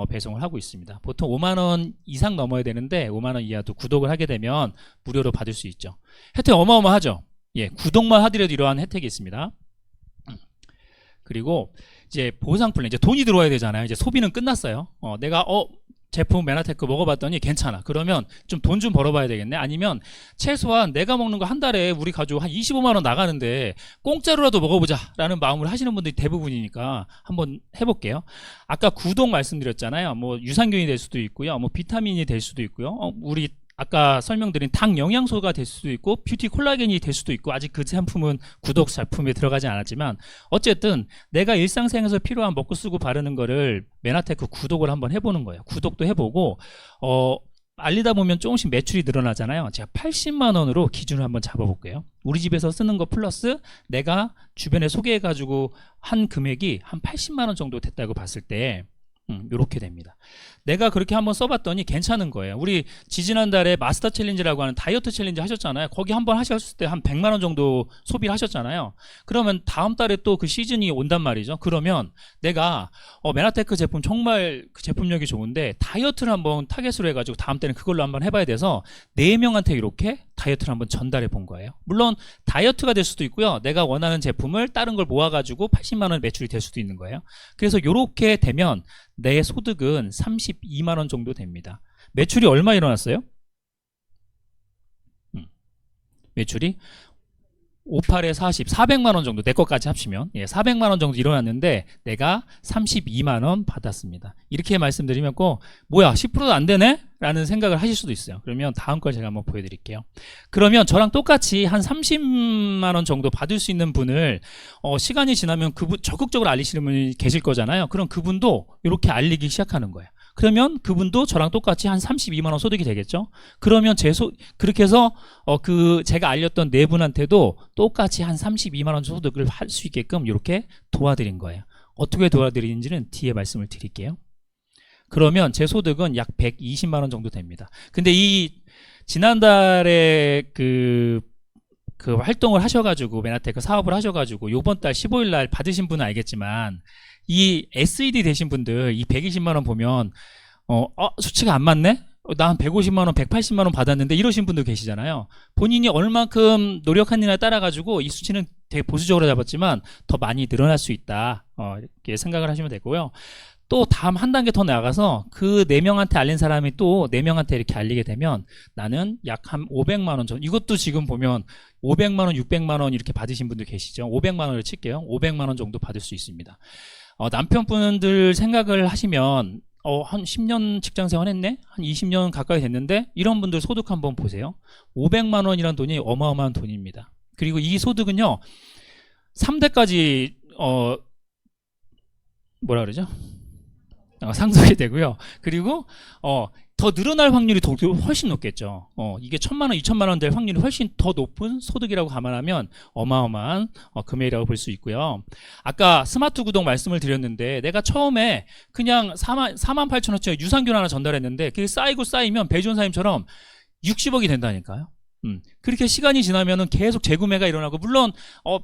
배송을 하고 있습니다. 보통 5만원 이상 넘어야 되는데 5만원 이하도 구독을 하게 되면 무료로 받을 수 있죠. 혜택 어마어마하죠. 예, 구독만 하더라도 이러한 혜택이 있습니다. 그리고 이제 보상 플랜, 이제 돈이 들어와야 되잖아요. 이제 소비는 끝났어요. 내가 제품 메나테크 먹어봤더니 괜찮아. 그러면 좀 돈 좀 벌어봐야 되겠네. 아니면 최소한 내가 먹는 거 한 달에 우리 가족 한 25만 원 나가는데 공짜로라도 먹어보자 라는 마음으로 하시는 분들이 대부분이니까 한번 해볼게요. 아까 구독 말씀드렸잖아요. 뭐 유산균이 될 수도 있고요. 뭐 비타민이 될 수도 있고요. 우리 아까 설명드린 당 영양소가 될 수도 있고 뷰티 콜라겐이 될 수도 있고 아직 그 제품은 구독 제품에 들어가지 않았지만 어쨌든 내가 일상생활에서 필요한 먹고 쓰고 바르는 거를 메나테크 구독을 한번 해보는 거예요. 구독도 해보고 알리다 보면 조금씩 매출이 늘어나잖아요. 제가 80만 원으로 기준을 한번 잡아볼게요. 우리 집에서 쓰는 거 플러스 내가 주변에 소개해가지고 한 금액이 한 80만 원 정도 됐다고 봤을 때 이렇게 됩니다. 내가 그렇게 한번 써봤더니 괜찮은 거예요. 우리 지지난달에 마스터 챌린지라고 하는 다이어트 챌린지 하셨잖아요. 거기 한번 하셨을 때 한 100만 원 정도 소비를 하셨잖아요. 그러면 다음 달에 또 그 시즌이 온단 말이죠. 그러면 내가 메나테크 제품 정말 그 제품력이 좋은데 다이어트를 한번 타겟으로 해가지고 다음 때는 그걸로 한번 해봐야 돼서 4명한테 이렇게 다이어트를 한번 전달해 본 거예요. 물론 다이어트가 될 수도 있고요. 내가 원하는 제품을 다른 걸 모아가지고 80만 원 매출이 될 수도 있는 거예요. 그래서 이렇게 되면 내 소득은 32만 원 정도 됩니다. 매출이 얼마 일어났어요? 매출이 58에 40, 400만 원 정도 내 것까지 합치면 400만 원 정도 일어났는데 내가 32만 원 받았습니다. 이렇게 말씀드리면 꼭 뭐야 10%도 안 되네? 라는 생각을 하실 수도 있어요. 그러면 다음 걸 제가 한번 보여드릴게요. 그러면 저랑 똑같이 한 30만 원 정도 받을 수 있는 분을 시간이 지나면 그분 적극적으로 알리시는 분이 계실 거잖아요. 그럼 그분도 이렇게 알리기 시작하는 거예요. 그러면 그분도 저랑 똑같이 한 32만 원 소득이 되겠죠. 그러면 그렇게 해서 제가 알렸던 네 분한테도 똑같이 한 32만 원 소득을 할 수 있게끔 이렇게 도와드린 거예요. 어떻게 도와드리는지는 뒤에 말씀을 드릴게요. 그러면 제 소득은 약 120만 원 정도 됩니다. 근데 이 지난달에 그 활동을 하셔가지고 메나테크 사업을 하셔가지고 요번 달 15일 날 받으신 분은 알겠지만 이 SED 되신 분들 이 120만 원 보면 수치가 안 맞네? 나 한 150만 원, 180만 원 받았는데 이러신 분들 계시잖아요. 본인이 얼만큼 노력했느냐에 따라 가지고 이 수치는 되게 보수적으로 잡았지만 더 많이 늘어날 수 있다. 이렇게 생각을 하시면 되고요. 또 다음 한 단계 더 나아가서 그 4명한테 알린 사람이 또 4명한테 이렇게 알리게 되면 나는 약 한 500만 원 정도, 이것도 지금 보면 500만 원, 600만 원 이렇게 받으신 분들 계시죠. 500만 원을 칠게요. 500만 원 정도 받을 수 있습니다. 남편분들 생각을 하시면 한 10년 직장생활 했네? 한 20년 가까이 됐는데 이런 분들 소득 한번 보세요. 500만 원이란 돈이 어마어마한 돈입니다. 그리고 이 소득은요 3대까지 뭐라 그러죠? 상속이 되고요. 그리고 더 늘어날 확률이 훨씬 높겠죠. 이게 1,000만 원, 2,000만 원 될 확률이 훨씬 더 높은 소득이라고 감안하면 어마어마한 금액이라고 볼 수 있고요. 아까 스마트 구독 말씀을 드렸는데 내가 처음에 그냥 48,000원짜리 유산균 하나 전달했는데 그게 쌓이고 쌓이면 배준사님처럼 60억이 된다니까요. 그렇게 시간이 지나면은 계속 재구매가 일어나고, 물론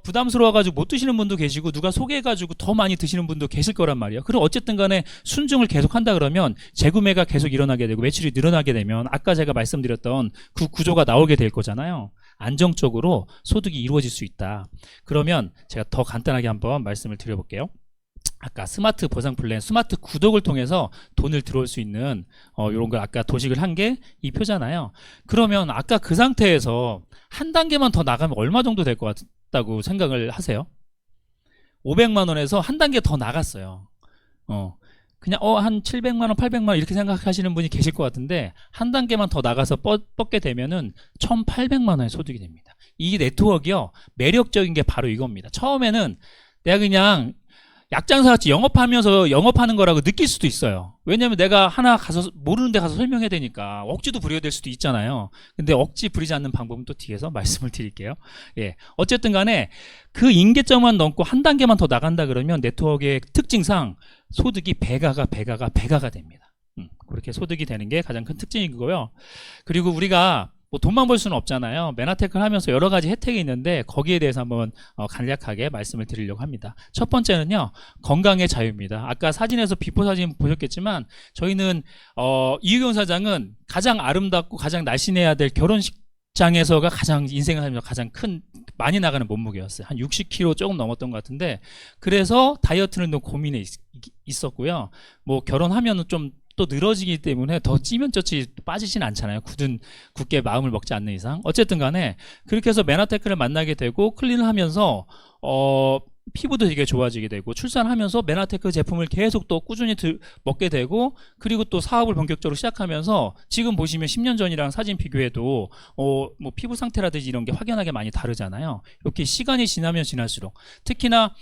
부담스러워가지고 못 드시는 분도 계시고 누가 소개해가지고 더 많이 드시는 분도 계실 거란 말이에요. 그럼 어쨌든 간에 순증을 계속 한다 그러면 재구매가 계속 일어나게 되고 매출이 늘어나게 되면 아까 제가 말씀드렸던 그 구조가 나오게 될 거잖아요. 안정적으로 소득이 이루어질 수 있다. 그러면 제가 더 간단하게 한번 말씀을 드려볼게요. 아까 스마트 보상 플랜, 스마트 구독을 통해서 돈을 들어올 수 있는 이런 걸 아까 도식을 한 게 이 표잖아요. 그러면 아까 그 상태에서 한 단계만 더 나가면 얼마 정도 될 것 같다고 생각을 하세요? 500만 원에서 한 단계 더 나갔어요. 그냥 한 700만 원, 800만 원 이렇게 생각하시는 분이 계실 것 같은데 한 단계만 더 나가서 뻗게 되면은 1,800만 원의 소득이 됩니다. 이 네트워크요, 매력적인 게 바로 이겁니다. 처음에는 내가 그냥 약장사같이 영업하면서 영업하는 거라고 느낄 수도 있어요. 왜냐면 내가 하나 가서 모르는 데 가서 설명해야 되니까 억지도 부려야 될 수도 있잖아요. 근데 억지 부리지 않는 방법은 또 뒤에서 말씀을 드릴게요. 예. 어쨌든 간에 그 임계점만 넘고 한 단계만 더 나간다 그러면 네트워크의 특징상 소득이 배가가 됩니다. 그렇게 소득이 되는 게 가장 큰 특징이고요. 그리고 우리가 뭐 돈만 벌 수는 없잖아요. 메나테크를 하면서 여러 가지 혜택이 있는데 거기에 대해서 한번 간략하게 말씀을 드리려고 합니다. 첫 번째는요, 건강의 자유입니다. 아까 사진에서 비포 사진 보셨겠지만 저희는 이유경 사장은 가장 아름답고 가장 날씬해야 될 결혼식장에서가 가장 인생을 살면서 가장 큰 많이 나가는 몸무게였어요. 한 60kg 조금 넘었던 것 같은데, 그래서 다이어트는 좀 고민에 있었고요. 뭐 결혼하면은 좀 또 늘어지기 때문에 더 찌면 쪘지 빠지진 않잖아요. 굳게 마음을 먹지 않는 이상. 어쨌든 간에 그렇게 해서 메나테크를 만나게 되고 클린을 하면서 피부도 되게 좋아지게 되고, 출산하면서 메나테크 제품을 계속 또 꾸준히 먹게 되고, 그리고 또 사업을 본격적으로 시작하면서 지금 보시면 10년 전이랑 사진 비교해도 뭐 피부 상태라든지 이런 게 확연하게 많이 다르잖아요. 이렇게 시간이 지나면 지날수록, 특히나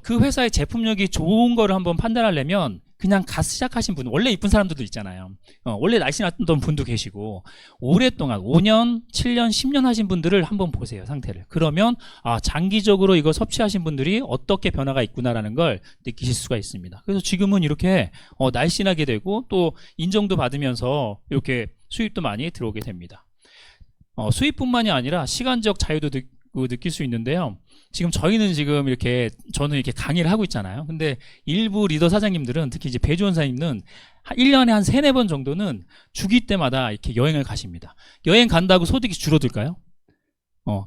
그 회사의 제품력이 좋은 거를 한번 판단하려면 그냥 시작하신 분, 원래 이쁜 사람들도 있잖아요. 원래 날씬했던 분도 계시고, 오랫동안 5년, 7년, 10년 하신 분들을 한번 보세요, 상태를. 그러면 장기적으로 이거 섭취하신 분들이 어떻게 변화가 있구나라는 걸 느끼실 수가 있습니다. 그래서 지금은 이렇게 날씬하게 되고 또 인정도 받으면서 이렇게 수입도 많이 들어오게 됩니다. 수입뿐만이 아니라 시간적 자유도 느낄 수 있는데요. 지금 저는 이렇게 강의를 하고 있잖아요. 근데 일부 리더 사장님들은, 특히 이제 배주원사님은 1년에 한 3, 4번 정도는 주기 때마다 이렇게 여행을 가십니다. 여행 간다고 소득이 줄어들까요?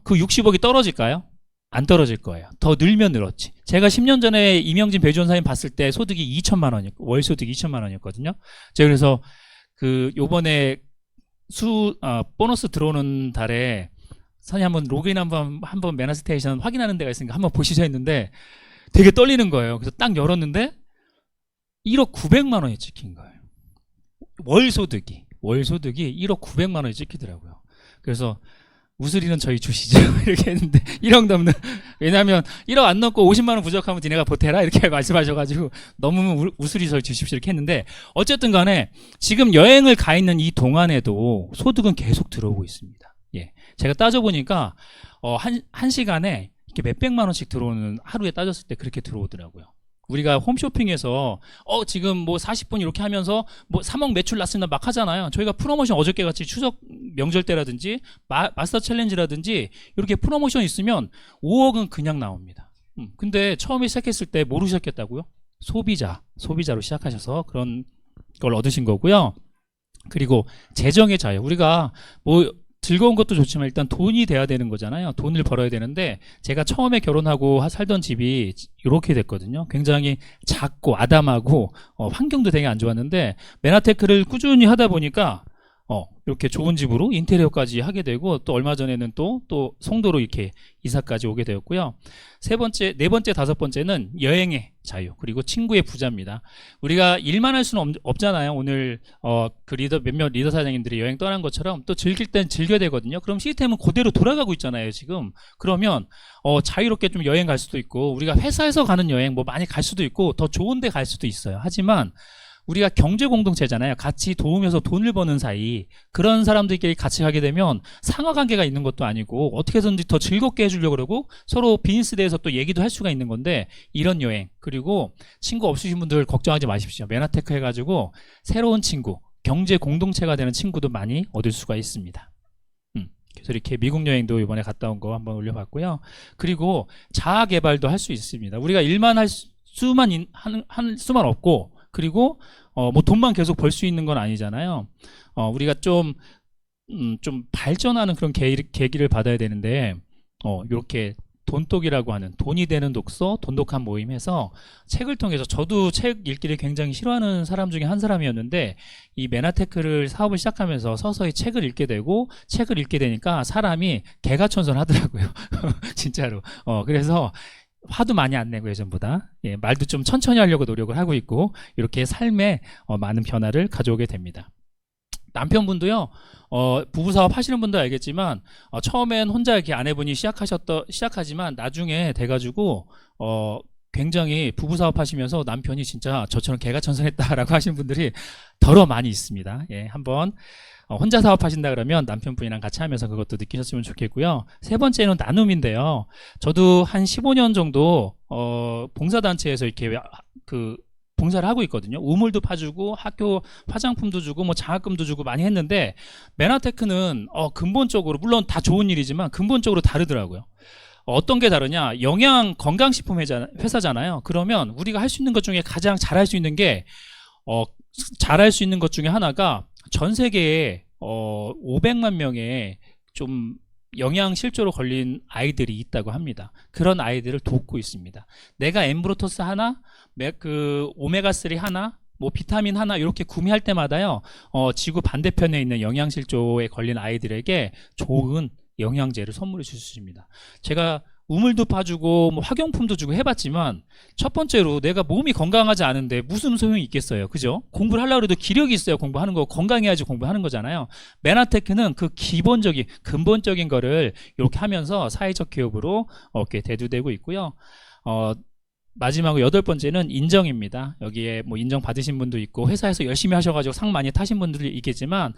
그 60억이 떨어질까요? 안 떨어질 거예요. 더 늘면 늘었지. 제가 10년 전에 이명진 배주원사님 봤을 때 소득이 2천만 원이었고, 월 소득이 2천만 원이었거든요. 제가 그래서 요번에 보너스 들어오는 달에 사장님 한번 로그인 한번 메나스테이션 확인하는 데가 있으니까 한번 보시죠 했는데 되게 떨리는 거예요. 그래서 딱 열었는데 1억 900만 원이 찍힌 거예요. 월 소득이 1억 900만 원이 찍히더라고요. 그래서 우수리는 저희 주시죠 이렇게 했는데 1억 넘는, 왜냐하면 1억 안 넘고 50만 원 부족하면 니네가 보태라 이렇게 말씀하셔가지고 너무 우수리 저희 주십시오 이렇게 했는데, 어쨌든 간에 지금 여행을 가 있는 이 동안에도 소득은 계속 들어오고 있습니다. 예, 제가 따져보니까 한 시간에 이렇게 몇백만 원씩 들어오는, 하루에 따졌을 때 그렇게 들어오더라고요. 우리가 홈쇼핑에서 지금 뭐 40분 이렇게 하면서 뭐 3억 매출 났습니다 막 하잖아요. 저희가 프로모션 어저께 같이 추석 명절 때라든지 마스터 챌린지라든지 이렇게 프로모션 있으면 5억은 그냥 나옵니다. 근데 처음에 시작했을 때 모르셨겠다고요? 소비자로 시작하셔서 그런 걸 얻으신 거고요. 그리고 재정의 자유, 우리가 뭐 즐거운 것도 좋지만 일단 돈이 돼야 되는 거잖아요. 돈을 벌어야 되는데, 제가 처음에 결혼하고 살던 집이 이렇게 됐거든요. 굉장히 작고 아담하고 환경도 되게 안 좋았는데 메나테크를 꾸준히 하다 보니까 이렇게 좋은 집으로 인테리어까지 하게 되고, 또 얼마 전에는 또 송도로 이렇게 이사까지 오게 되었고요. 네 번째, 다섯 번째는 여행의 자유, 그리고 친구의 부자입니다. 우리가 일만 할 수는 없잖아요. 오늘 그 몇몇 리더 사장님들이 여행 떠난 것처럼 또 즐길 땐 즐겨야 되거든요. 그럼 시스템은 그대로 돌아가고 있잖아요, 지금. 그러면 자유롭게 좀 여행 갈 수도 있고, 우리가 회사에서 가는 여행 뭐 많이 갈 수도 있고, 더 좋은 데 갈 수도 있어요. 하지만 우리가 경제 공동체잖아요. 같이 도우면서 돈을 버는 사이, 그런 사람들끼리 같이 가게 되면 상하관계가 있는 것도 아니고 어떻게든지 더 즐겁게 해주려고 그러고 서로 비즈니스에 대해서 또 얘기도 할 수가 있는 건데, 이런 여행, 그리고 친구 없으신 분들 걱정하지 마십시오. 메나테크 해가지고 새로운 친구, 경제 공동체가 되는 친구도 많이 얻을 수가 있습니다. 그래서 이렇게 미국 여행도 이번에 갔다 온 거 한번 올려봤고요. 그리고 자아 개발도 할 수 있습니다. 우리가 일만 할 수만 없고, 그리고 뭐 돈만 계속 벌 수 있는 건 아니잖아요. 우리가 좀 발전하는 그런 계기를 받아야 되는데, 이렇게 돈독이라고 하는, 돈이 되는 독서, 돈독한 모임에서 책을 통해서, 저도 책 읽기를 굉장히 싫어하는 사람 중에 한 사람이었는데, 이 메나테크를 사업을 시작하면서 서서히 책을 읽게 되고, 책을 읽게 되니까 사람이 개가천선하더라고요. 진짜로. 그래서 화도 많이 안 내고 예전보다, 말도 좀 천천히 하려고 노력을 하고 있고, 이렇게 삶에 많은 변화를 가져오게 됩니다. 남편분도요, 부부사업 하시는 분도 알겠지만, 처음엔 혼자 이렇게 아내분이 시작하지만 나중에 돼가지고, 굉장히 부부사업 하시면서 남편이 진짜 저처럼 개가천선했다라고 하시는 분들이 더러 많이 있습니다. 한번 혼자 사업하신다 그러면 남편분이랑 같이 하면서 그것도 느끼셨으면 좋겠고요. 세 번째는 나눔인데요. 저도 한 15년 정도 봉사단체에서 이렇게 봉사를 하고 있거든요. 우물도 파주고 학교 화장품도 주고 뭐 장학금도 주고 많이 했는데, 메나테크는 근본적으로, 물론 다 좋은 일이지만 근본적으로 다르더라고요. 어떤 게 다르냐? 영양 건강식품 회사잖아요. 그러면 우리가 할 수 있는 것 중에 가장 잘할 수 있는 게, 잘할 수 있는 것 중에 하나가 전 세계에 500만 명의 좀 영양 실조로 걸린 아이들이 있다고 합니다. 그런 아이들을 돕고 있습니다. 내가 엠브로토스 하나, 오메가3 하나, 뭐 비타민 하나 이렇게 구매할 때마다요, 지구 반대편에 있는 영양실조에 걸린 아이들에게 좋은 영양제를 선물해 줄 수 있습니다. 제가 우물도 파주고 뭐 학용품도 주고 해봤지만, 첫 번째로 내가 몸이 건강하지 않은데 무슨 소용이 있겠어요, 그죠? 공부를 하려고 해도 기력이 있어야 공부하는 거, 건강해야지 공부하는 거잖아요. 메나테크는 그 기본적인, 근본적인 거를 이렇게 하면서 사회적 기업으로 이렇게 대두되고 있고요. 마지막으로 여덟 번째는 인정입니다. 여기에 뭐 인정 받으신 분도 있고, 회사에서 열심히 하셔가지고 상 많이 타신 분들이 있겠지만,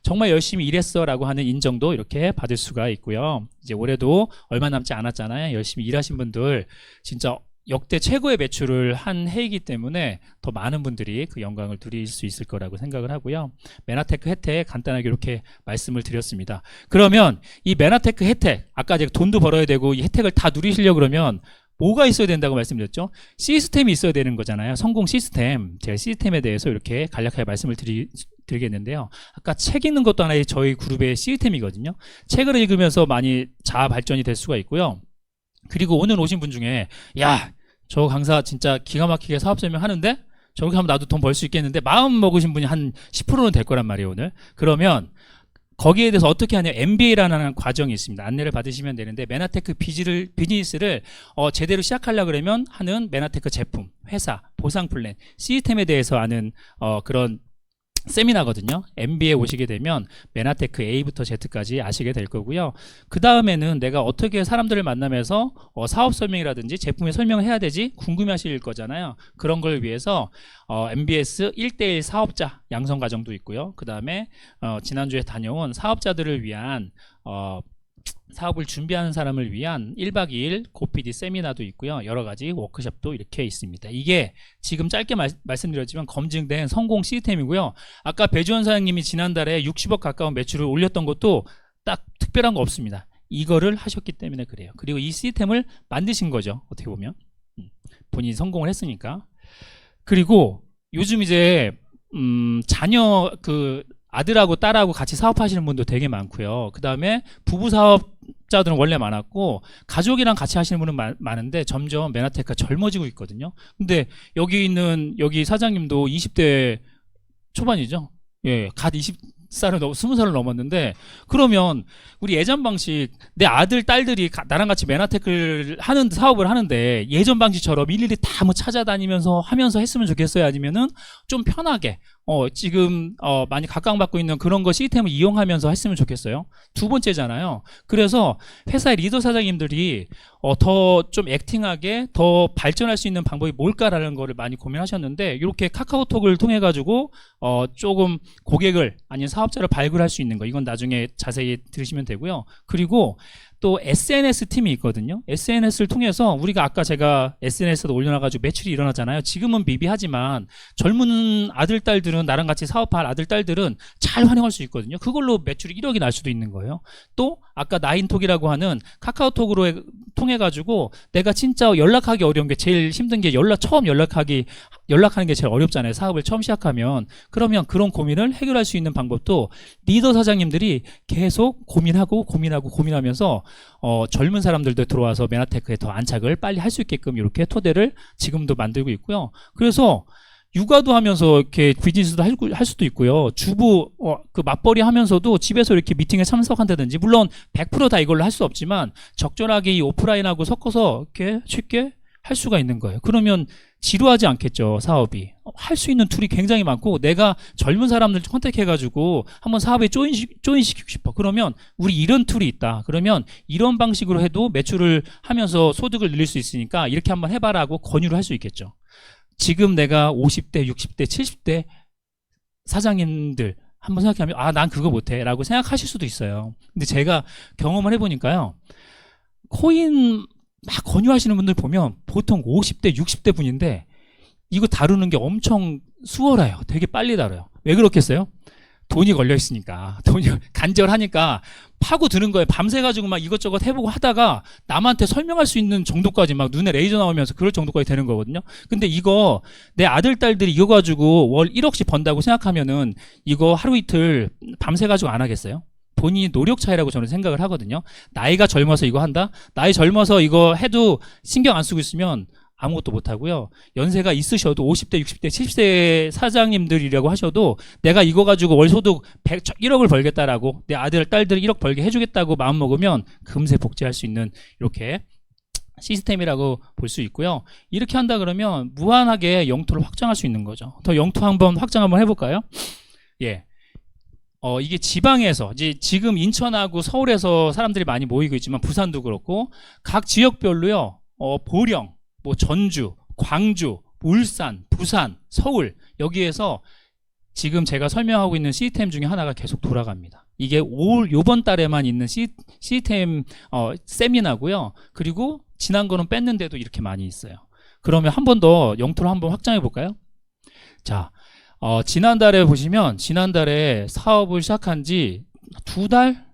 정말 열심히 일했어 라고 하는 인정도 이렇게 받을 수가 있고요. 이제 올해도 얼마 남지 않았잖아요. 열심히 일하신 분들, 진짜 역대 최고의 매출을 한 해이기 때문에 더 많은 분들이 그 영광을 누릴 수 있을 거라고 생각을 하고요. 메나테크 혜택 간단하게 이렇게 말씀을 드렸습니다. 그러면 이 메나테크 혜택, 아까 제가 돈도 벌어야 되고 이 혜택을 다 누리시려고 그러면 뭐가 있어야 된다고 말씀드렸죠? 시스템이 있어야 되는 거잖아요. 성공 시스템. 제가 시스템에 대해서 이렇게 간략하게 말씀을 드리겠는데요. 아까 책 읽는 것도 하나의 저희 그룹의 시스템이거든요. 책을 읽으면서 많이 자아 발전이 될 수가 있고요. 그리고 오늘 오신 분 중에, 야, 저 강사 진짜 기가 막히게 사업 설명하는데 저렇게 하면 나도 돈 벌 수 있겠는데, 마음 먹으신 분이 한 10%는 될 거란 말이에요, 오늘. 그러면 거기에 대해서 어떻게 하냐, MBA라는 과정이 있습니다. 안내를 받으시면 되는데, 메나테크 비즈니스를 제대로 시작하려고 그러면 하는 메나테크 제품, 회사, 보상 플랜, 시스템에 대해서 아는 그런 세미나거든요. MBA에 오시게 되면 메나테크 A부터 Z까지 아시게 될 거고요. 그 다음에는 내가 어떻게 사람들을 만나면서 사업 설명이라든지 제품의 설명을 해야 되지 궁금해하실 거잖아요. 그런 걸 위해서 MBS 1:1 사업자 양성 과정도 있고요. 그 다음에 지난주에 다녀온 사업자들을 위한 사업을 준비하는 사람을 위한 1박 2일 고PD 세미나도 있고요. 여러 가지 워크숍도 이렇게 있습니다. 이게 지금 짧게 말씀드렸지만 검증된 성공 시스템이고요. 아까 배주원 사장님이 지난달에 60억 가까운 매출을 올렸던 것도 딱 특별한 거 없습니다. 이거를 하셨기 때문에 그래요. 그리고 이 시스템을 만드신 거죠. 어떻게 보면 본인이 성공을 했으니까. 그리고 요즘 이제 자녀 아들하고 딸하고 같이 사업하시는 분도 되게 많고요. 그 다음에 부부 사업자들은 원래 많았고, 가족이랑 같이 하시는 분은 많은데 점점 메나테크가 젊어지고 있거든요. 근데 여기 사장님도 20대 초반이죠. 갓 스무 살을 넘었는데, 그러면 우리 예전 방식, 내 아들 딸들이 나랑 같이 메나테크를 하는 사업을 하는데 예전 방식처럼 일일이 다 뭐 찾아다니면서 하면서 했으면 좋겠어요? 아니면은 좀 편하게 지금 많이 각광받고 있는 그런 거 시스템을 이용하면서 했으면 좋겠어요? 두 번째잖아요. 그래서 회사의 리더 사장님들이 더 좀 액팅하게 더 발전할 수 있는 방법이 뭘까라는 거를 많이 고민하셨는데, 이렇게 카카오톡을 통해 가지고 조금 고객을 아니면 사업자를 발굴할 수 있는 거, 이건 나중에 자세히 들으시면 되고요. 그리고 또 SNS 팀이 있거든요. SNS를 통해서 우리가 아까 제가 SNS에도 올려놔가지고 매출이 일어나잖아요. 지금은 미비하지만 젊은 아들 딸들은, 나랑 같이 사업할 아들 딸들은 잘 활용할 수 있거든요. 그걸로 매출이 1억이 날 수도 있는 거예요. 또 아까 나인톡이라고 하는 카카오톡으로 통해 가지고 내가 진짜 연락하기 어려운 게, 제일 힘든 게 처음 연락하는 게 제일 어렵잖아요. 사업을 처음 시작하면. 그러면 그런 고민을 해결할 수 있는 방법도 리더 사장님들이 계속 고민하면서 젊은 사람들도 들어와서 메나테크에 더 안착을 빨리 할 수 있게끔 이렇게 토대를 지금도 만들고 있고요. 그래서 육아도 하면서 이렇게 비즈니스도 할 수도 있고요. 주부 그 맞벌이 하면서도 집에서 이렇게 미팅에 참석한다든지, 물론 100% 다 이걸로 할 수 없지만 적절하게 이 오프라인하고 섞어서 이렇게 쉽게 할 수가 있는 거예요. 그러면 지루하지 않겠죠, 사업이. 할 수 있는 툴이 굉장히 많고, 내가 젊은 사람들 컨택해가지고 한번 사업에 조인시키고 싶어. 그러면 우리 이런 툴이 있다. 그러면 이런 방식으로 해도 매출을 하면서 소득을 늘릴 수 있으니까 이렇게 한번 해봐라고 권유를 할 수 있겠죠. 지금 내가 50대, 60대, 70대 사장님들 한번 생각하면 난 그거 못해 라고 생각하실 수도 있어요. 근데 제가 경험을 해보니까요, 코인 막 권유하시는 분들 보면 보통 50대, 60대 분인데 이거 다루는 게 엄청 수월해요. 되게 빨리 다뤄요. 왜 그렇겠어요? 돈이 걸려 있으니까. 돈이 간절하니까 파고드는 거예요. 밤새가지고 막 이것저것 해보고 하다가 남한테 설명할 수 있는 정도까지, 막 눈에 레이저 나오면서 그럴 정도까지 되는 거거든요. 근데 이거 내 아들 딸들이 이거 가지고 월 1억씩 번다고 생각하면은 이거 하루 이틀 밤새가지고 안 하겠어요? 본인이 노력 차이라고 저는 생각을 하거든요. 나이가 젊어서 이거 한다? 나이 젊어서 이거 해도 신경 안 쓰고 있으면 아무것도 못하고요. 연세가 있으셔도 50대, 60대, 70대 사장님들이라고 하셔도 내가 이거 가지고 월 소득 1억을 벌겠다라고, 내 아들, 딸들 1억 벌게 해주겠다고 마음먹으면 금세 복제할 수 있는 이렇게 시스템이라고 볼 수 있고요. 이렇게 한다 그러면 무한하게 영토를 확장할 수 있는 거죠. 더 영토 확장 한번 해볼까요? 예. 이게 지방에서, 지금 인천하고 서울에서 사람들이 많이 모이고 있지만 부산도 그렇고, 각 지역별로요, 보령, 뭐 전주, 광주, 울산, 부산, 서울, 여기에서 지금 제가 설명하고 있는 시스템 중에 하나가 계속 돌아갑니다. 이게 요번 달에만 있는 시스템 세미나고요. 그리고 지난 거는 뺐는데도 이렇게 많이 있어요. 그러면 한 번 더 영토를 한번 확장해 볼까요? 자, 지난달에 보시면, 지난달에 사업을 시작한 지 두 달?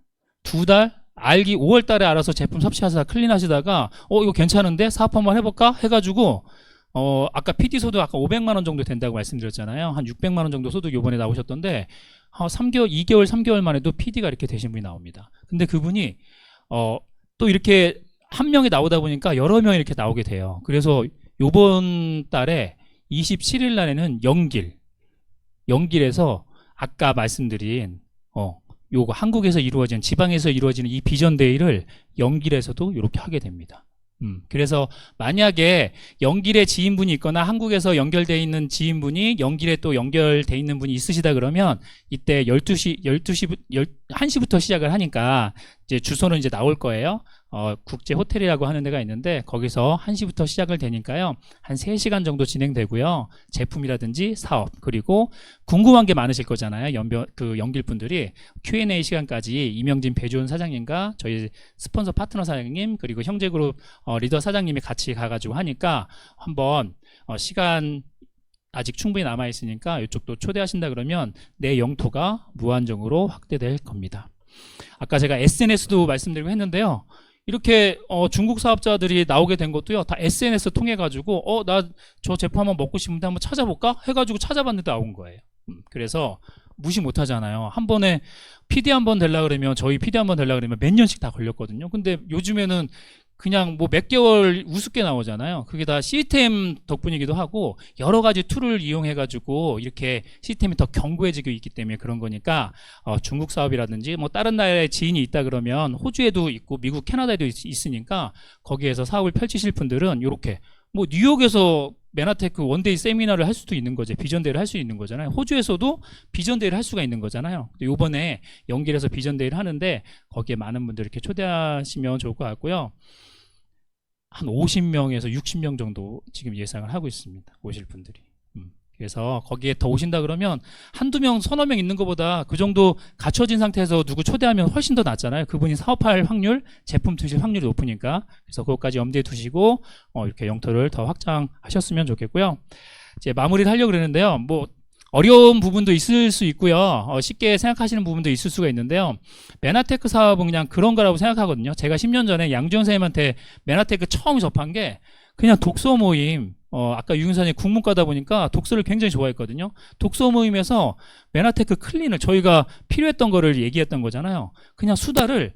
5월 달에 알아서 제품 섭취하시다가 클린 하시다가 이거 괜찮은데 사업 한번 해볼까? 해가지고 아까 PD 소득 아까 500만 원 정도 된다고 말씀드렸잖아요. 한 600만 원 정도 소득 요번에 나오셨던데 2개월 3개월 만에도 PD가 이렇게 되신 분이 나옵니다. 근데 그분이 또 이렇게 한 명이 나오다 보니까 여러 명이 이렇게 나오게 돼요. 그래서 요번 달에 27일 날에는 영길에서 아까 말씀드린 요거 한국에서 이루어진, 지방에서 이루어지는 이 비전 데이를 영길에서도 이렇게 하게 됩니다. 그래서 만약에 영길에 지인분이 있거나 한국에서 연결되어 있는 지인분이 영길에 또 연결되어 있는 분이 있으시다 그러면 이때 1시부터 시작을 하니까 이제 주소는 이제 나올 거예요. 국제 호텔이라고 하는 데가 있는데 거기서 1시부터 시작을 되니까요. 한 3시간 정도 진행되고요. 제품이라든지 사업, 그리고 궁금한 게 많으실 거잖아요. 연길 분들이 Q&A 시간까지 이명진 배주원 사장님과 저희 스폰서 파트너 사장님, 그리고 형제그룹 리더 사장님이 같이 가가지고 하니까 한번 시간 아직 충분히 남아있으니까 이쪽도 초대하신다 그러면 내 영토가 무한정으로 확대될 겁니다. 아까 제가 SNS도 말씀드리고 했는데요. 이렇게 중국 사업자들이 나오게 된 것도요, 다 SNS 통해 가지고 나 저 제품 한번 먹고 싶은데 한번 찾아볼까 해가지고 찾아봤는데 나온 거예요. 그래서 무시 못 하잖아요. 한 번에 PD 한번 되려 그러면, 저희 PD 한번 되려 그러면 몇 년씩 다 걸렸거든요. 근데 요즘에는 그냥 뭐 몇 개월 우습게 나오잖아요. 그게 다 시스템 덕분이기도 하고 여러 가지 툴을 이용해 가지고 이렇게 시스템이 더 견고해지고 있기 때문에 그런 거니까 중국 사업이라든지 뭐 다른 나라에 지인이 있다 그러면 호주에도 있고 미국 캐나다에도 있으니까 거기에서 사업을 펼치실 분들은 이렇게 뭐 뉴욕에서 메나테크 원데이 세미나를 할 수도 있는 거죠. 비전데이를 할 수 있는 거잖아요. 호주에서도 비전데이를 할 수가 있는 거잖아요. 요번에 연길에서 비전데이를 하는데 거기에 많은 분들 이렇게 초대하시면 좋을 것 같고요. 한 50명에서 60명 정도 지금 예상을 하고 있습니다. 오실 분들이. 그래서 거기에 더 오신다 그러면 한두 명, 서너 명 있는 것보다 그 정도 갖춰진 상태에서 누구 초대하면 훨씬 더 낫잖아요. 그분이 사업할 확률, 제품 드실 확률이 높으니까. 그래서 그것까지 염두에 두시고 이렇게 영토를 더 확장하셨으면 좋겠고요. 이제 마무리를 하려고 그러는데요. 뭐 어려운 부분도 있을 수 있고요. 쉽게 생각하시는 부분도 있을 수가 있는데요. 메나테크 사업은 그냥 그런 거라고 생각하거든요. 제가 10년 전에 양주영 선생님한테 메나테크 처음 접한 게 그냥 독서 모임, 아까 유윤선이 국문과다 보니까 독서를 굉장히 좋아했거든요. 독서 모임에서 메나테크 클린을 저희가 필요했던 거를 얘기했던 거잖아요. 그냥 수다를,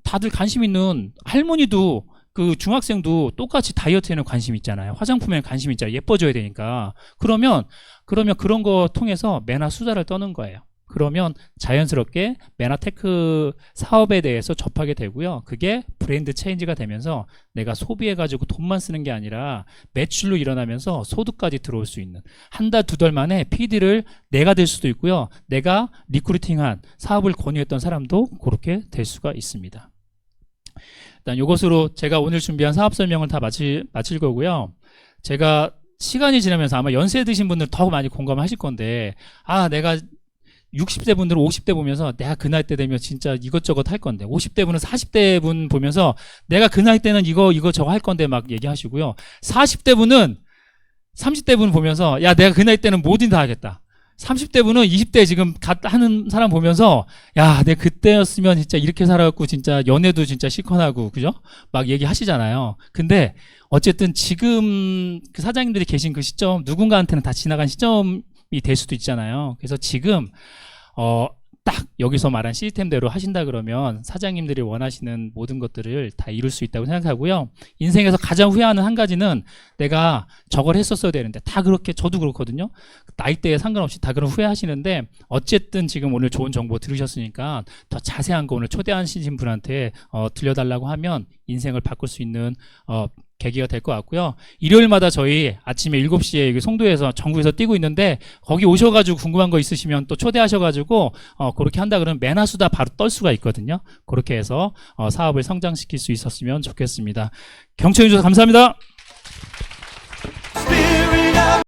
다들 관심 있는 할머니도 그 중학생도 똑같이 다이어트에는 관심 있잖아요. 화장품에는 관심 있잖아요. 예뻐져야 되니까. 그러면 그런 거 통해서 메나 수다를 떠는 거예요. 그러면 자연스럽게 메나테크 사업에 대해서 접하게 되고요. 그게 브랜드 체인지가 되면서 내가 소비해가지고 돈만 쓰는 게 아니라 매출로 일어나면서 소득까지 들어올 수 있는 한 달, 두 달 만에 PD를 내가 될 수도 있고요. 내가 리크루팅한 사업을 권유했던 사람도 그렇게 될 수가 있습니다. 일단 이것으로 제가 오늘 준비한 사업 설명을 다 마칠 거고요. 제가 시간이 지나면서 아마 연세 드신 분들 더 많이 공감하실 건데 내가 60대 분들은 50대 보면서 내가 그 나이 때 되면 진짜 이것저것 할 건데 50대 분은 40대 분 보면서 내가 그 나이 때는 이거 저거 할 건데 막 얘기하시고요. 40대 분은 30대 분 보면서 야 내가 그 나이 때는 뭐든 다 하겠다. 30대 분은 20대 지금 하는 사람 보면서 야 내가 그때였으면 진짜 이렇게 살아갖고 진짜 연애도 진짜 시커하고 그죠? 막 얘기하시잖아요. 근데 어쨌든 지금 그 사장님들이 계신 그 시점 누군가한테는 다 지나간 시점이 될 수도 있잖아요. 그래서 지금 딱 여기서 말한 시스템대로 하신다 그러면 사장님들이 원하시는 모든 것들을 다 이룰 수 있다고 생각하고요. 인생에서 가장 후회하는 한 가지는 내가 저걸 했었어야 되는데 다 그렇게 저도 그렇거든요. 나이대에 상관없이 다 그런 후회하시는데 어쨌든 지금 오늘 좋은 정보 들으셨으니까 더 자세한 거 오늘 초대하신 분한테 들려달라고 하면 인생을 바꿀 수 있는 계기가 될 것 같고요. 일요일마다 저희 아침에 7시에 여기 송도에서 전국에서 뛰고 있는데 거기 오셔가지고 궁금한 거 있으시면 또 초대하셔가지고 그렇게 한다 그러면 메나수다 바로 떨 수가 있거든요. 그렇게 해서 사업을 성장시킬 수 있었으면 좋겠습니다. 경청해 주셔서 감사합니다.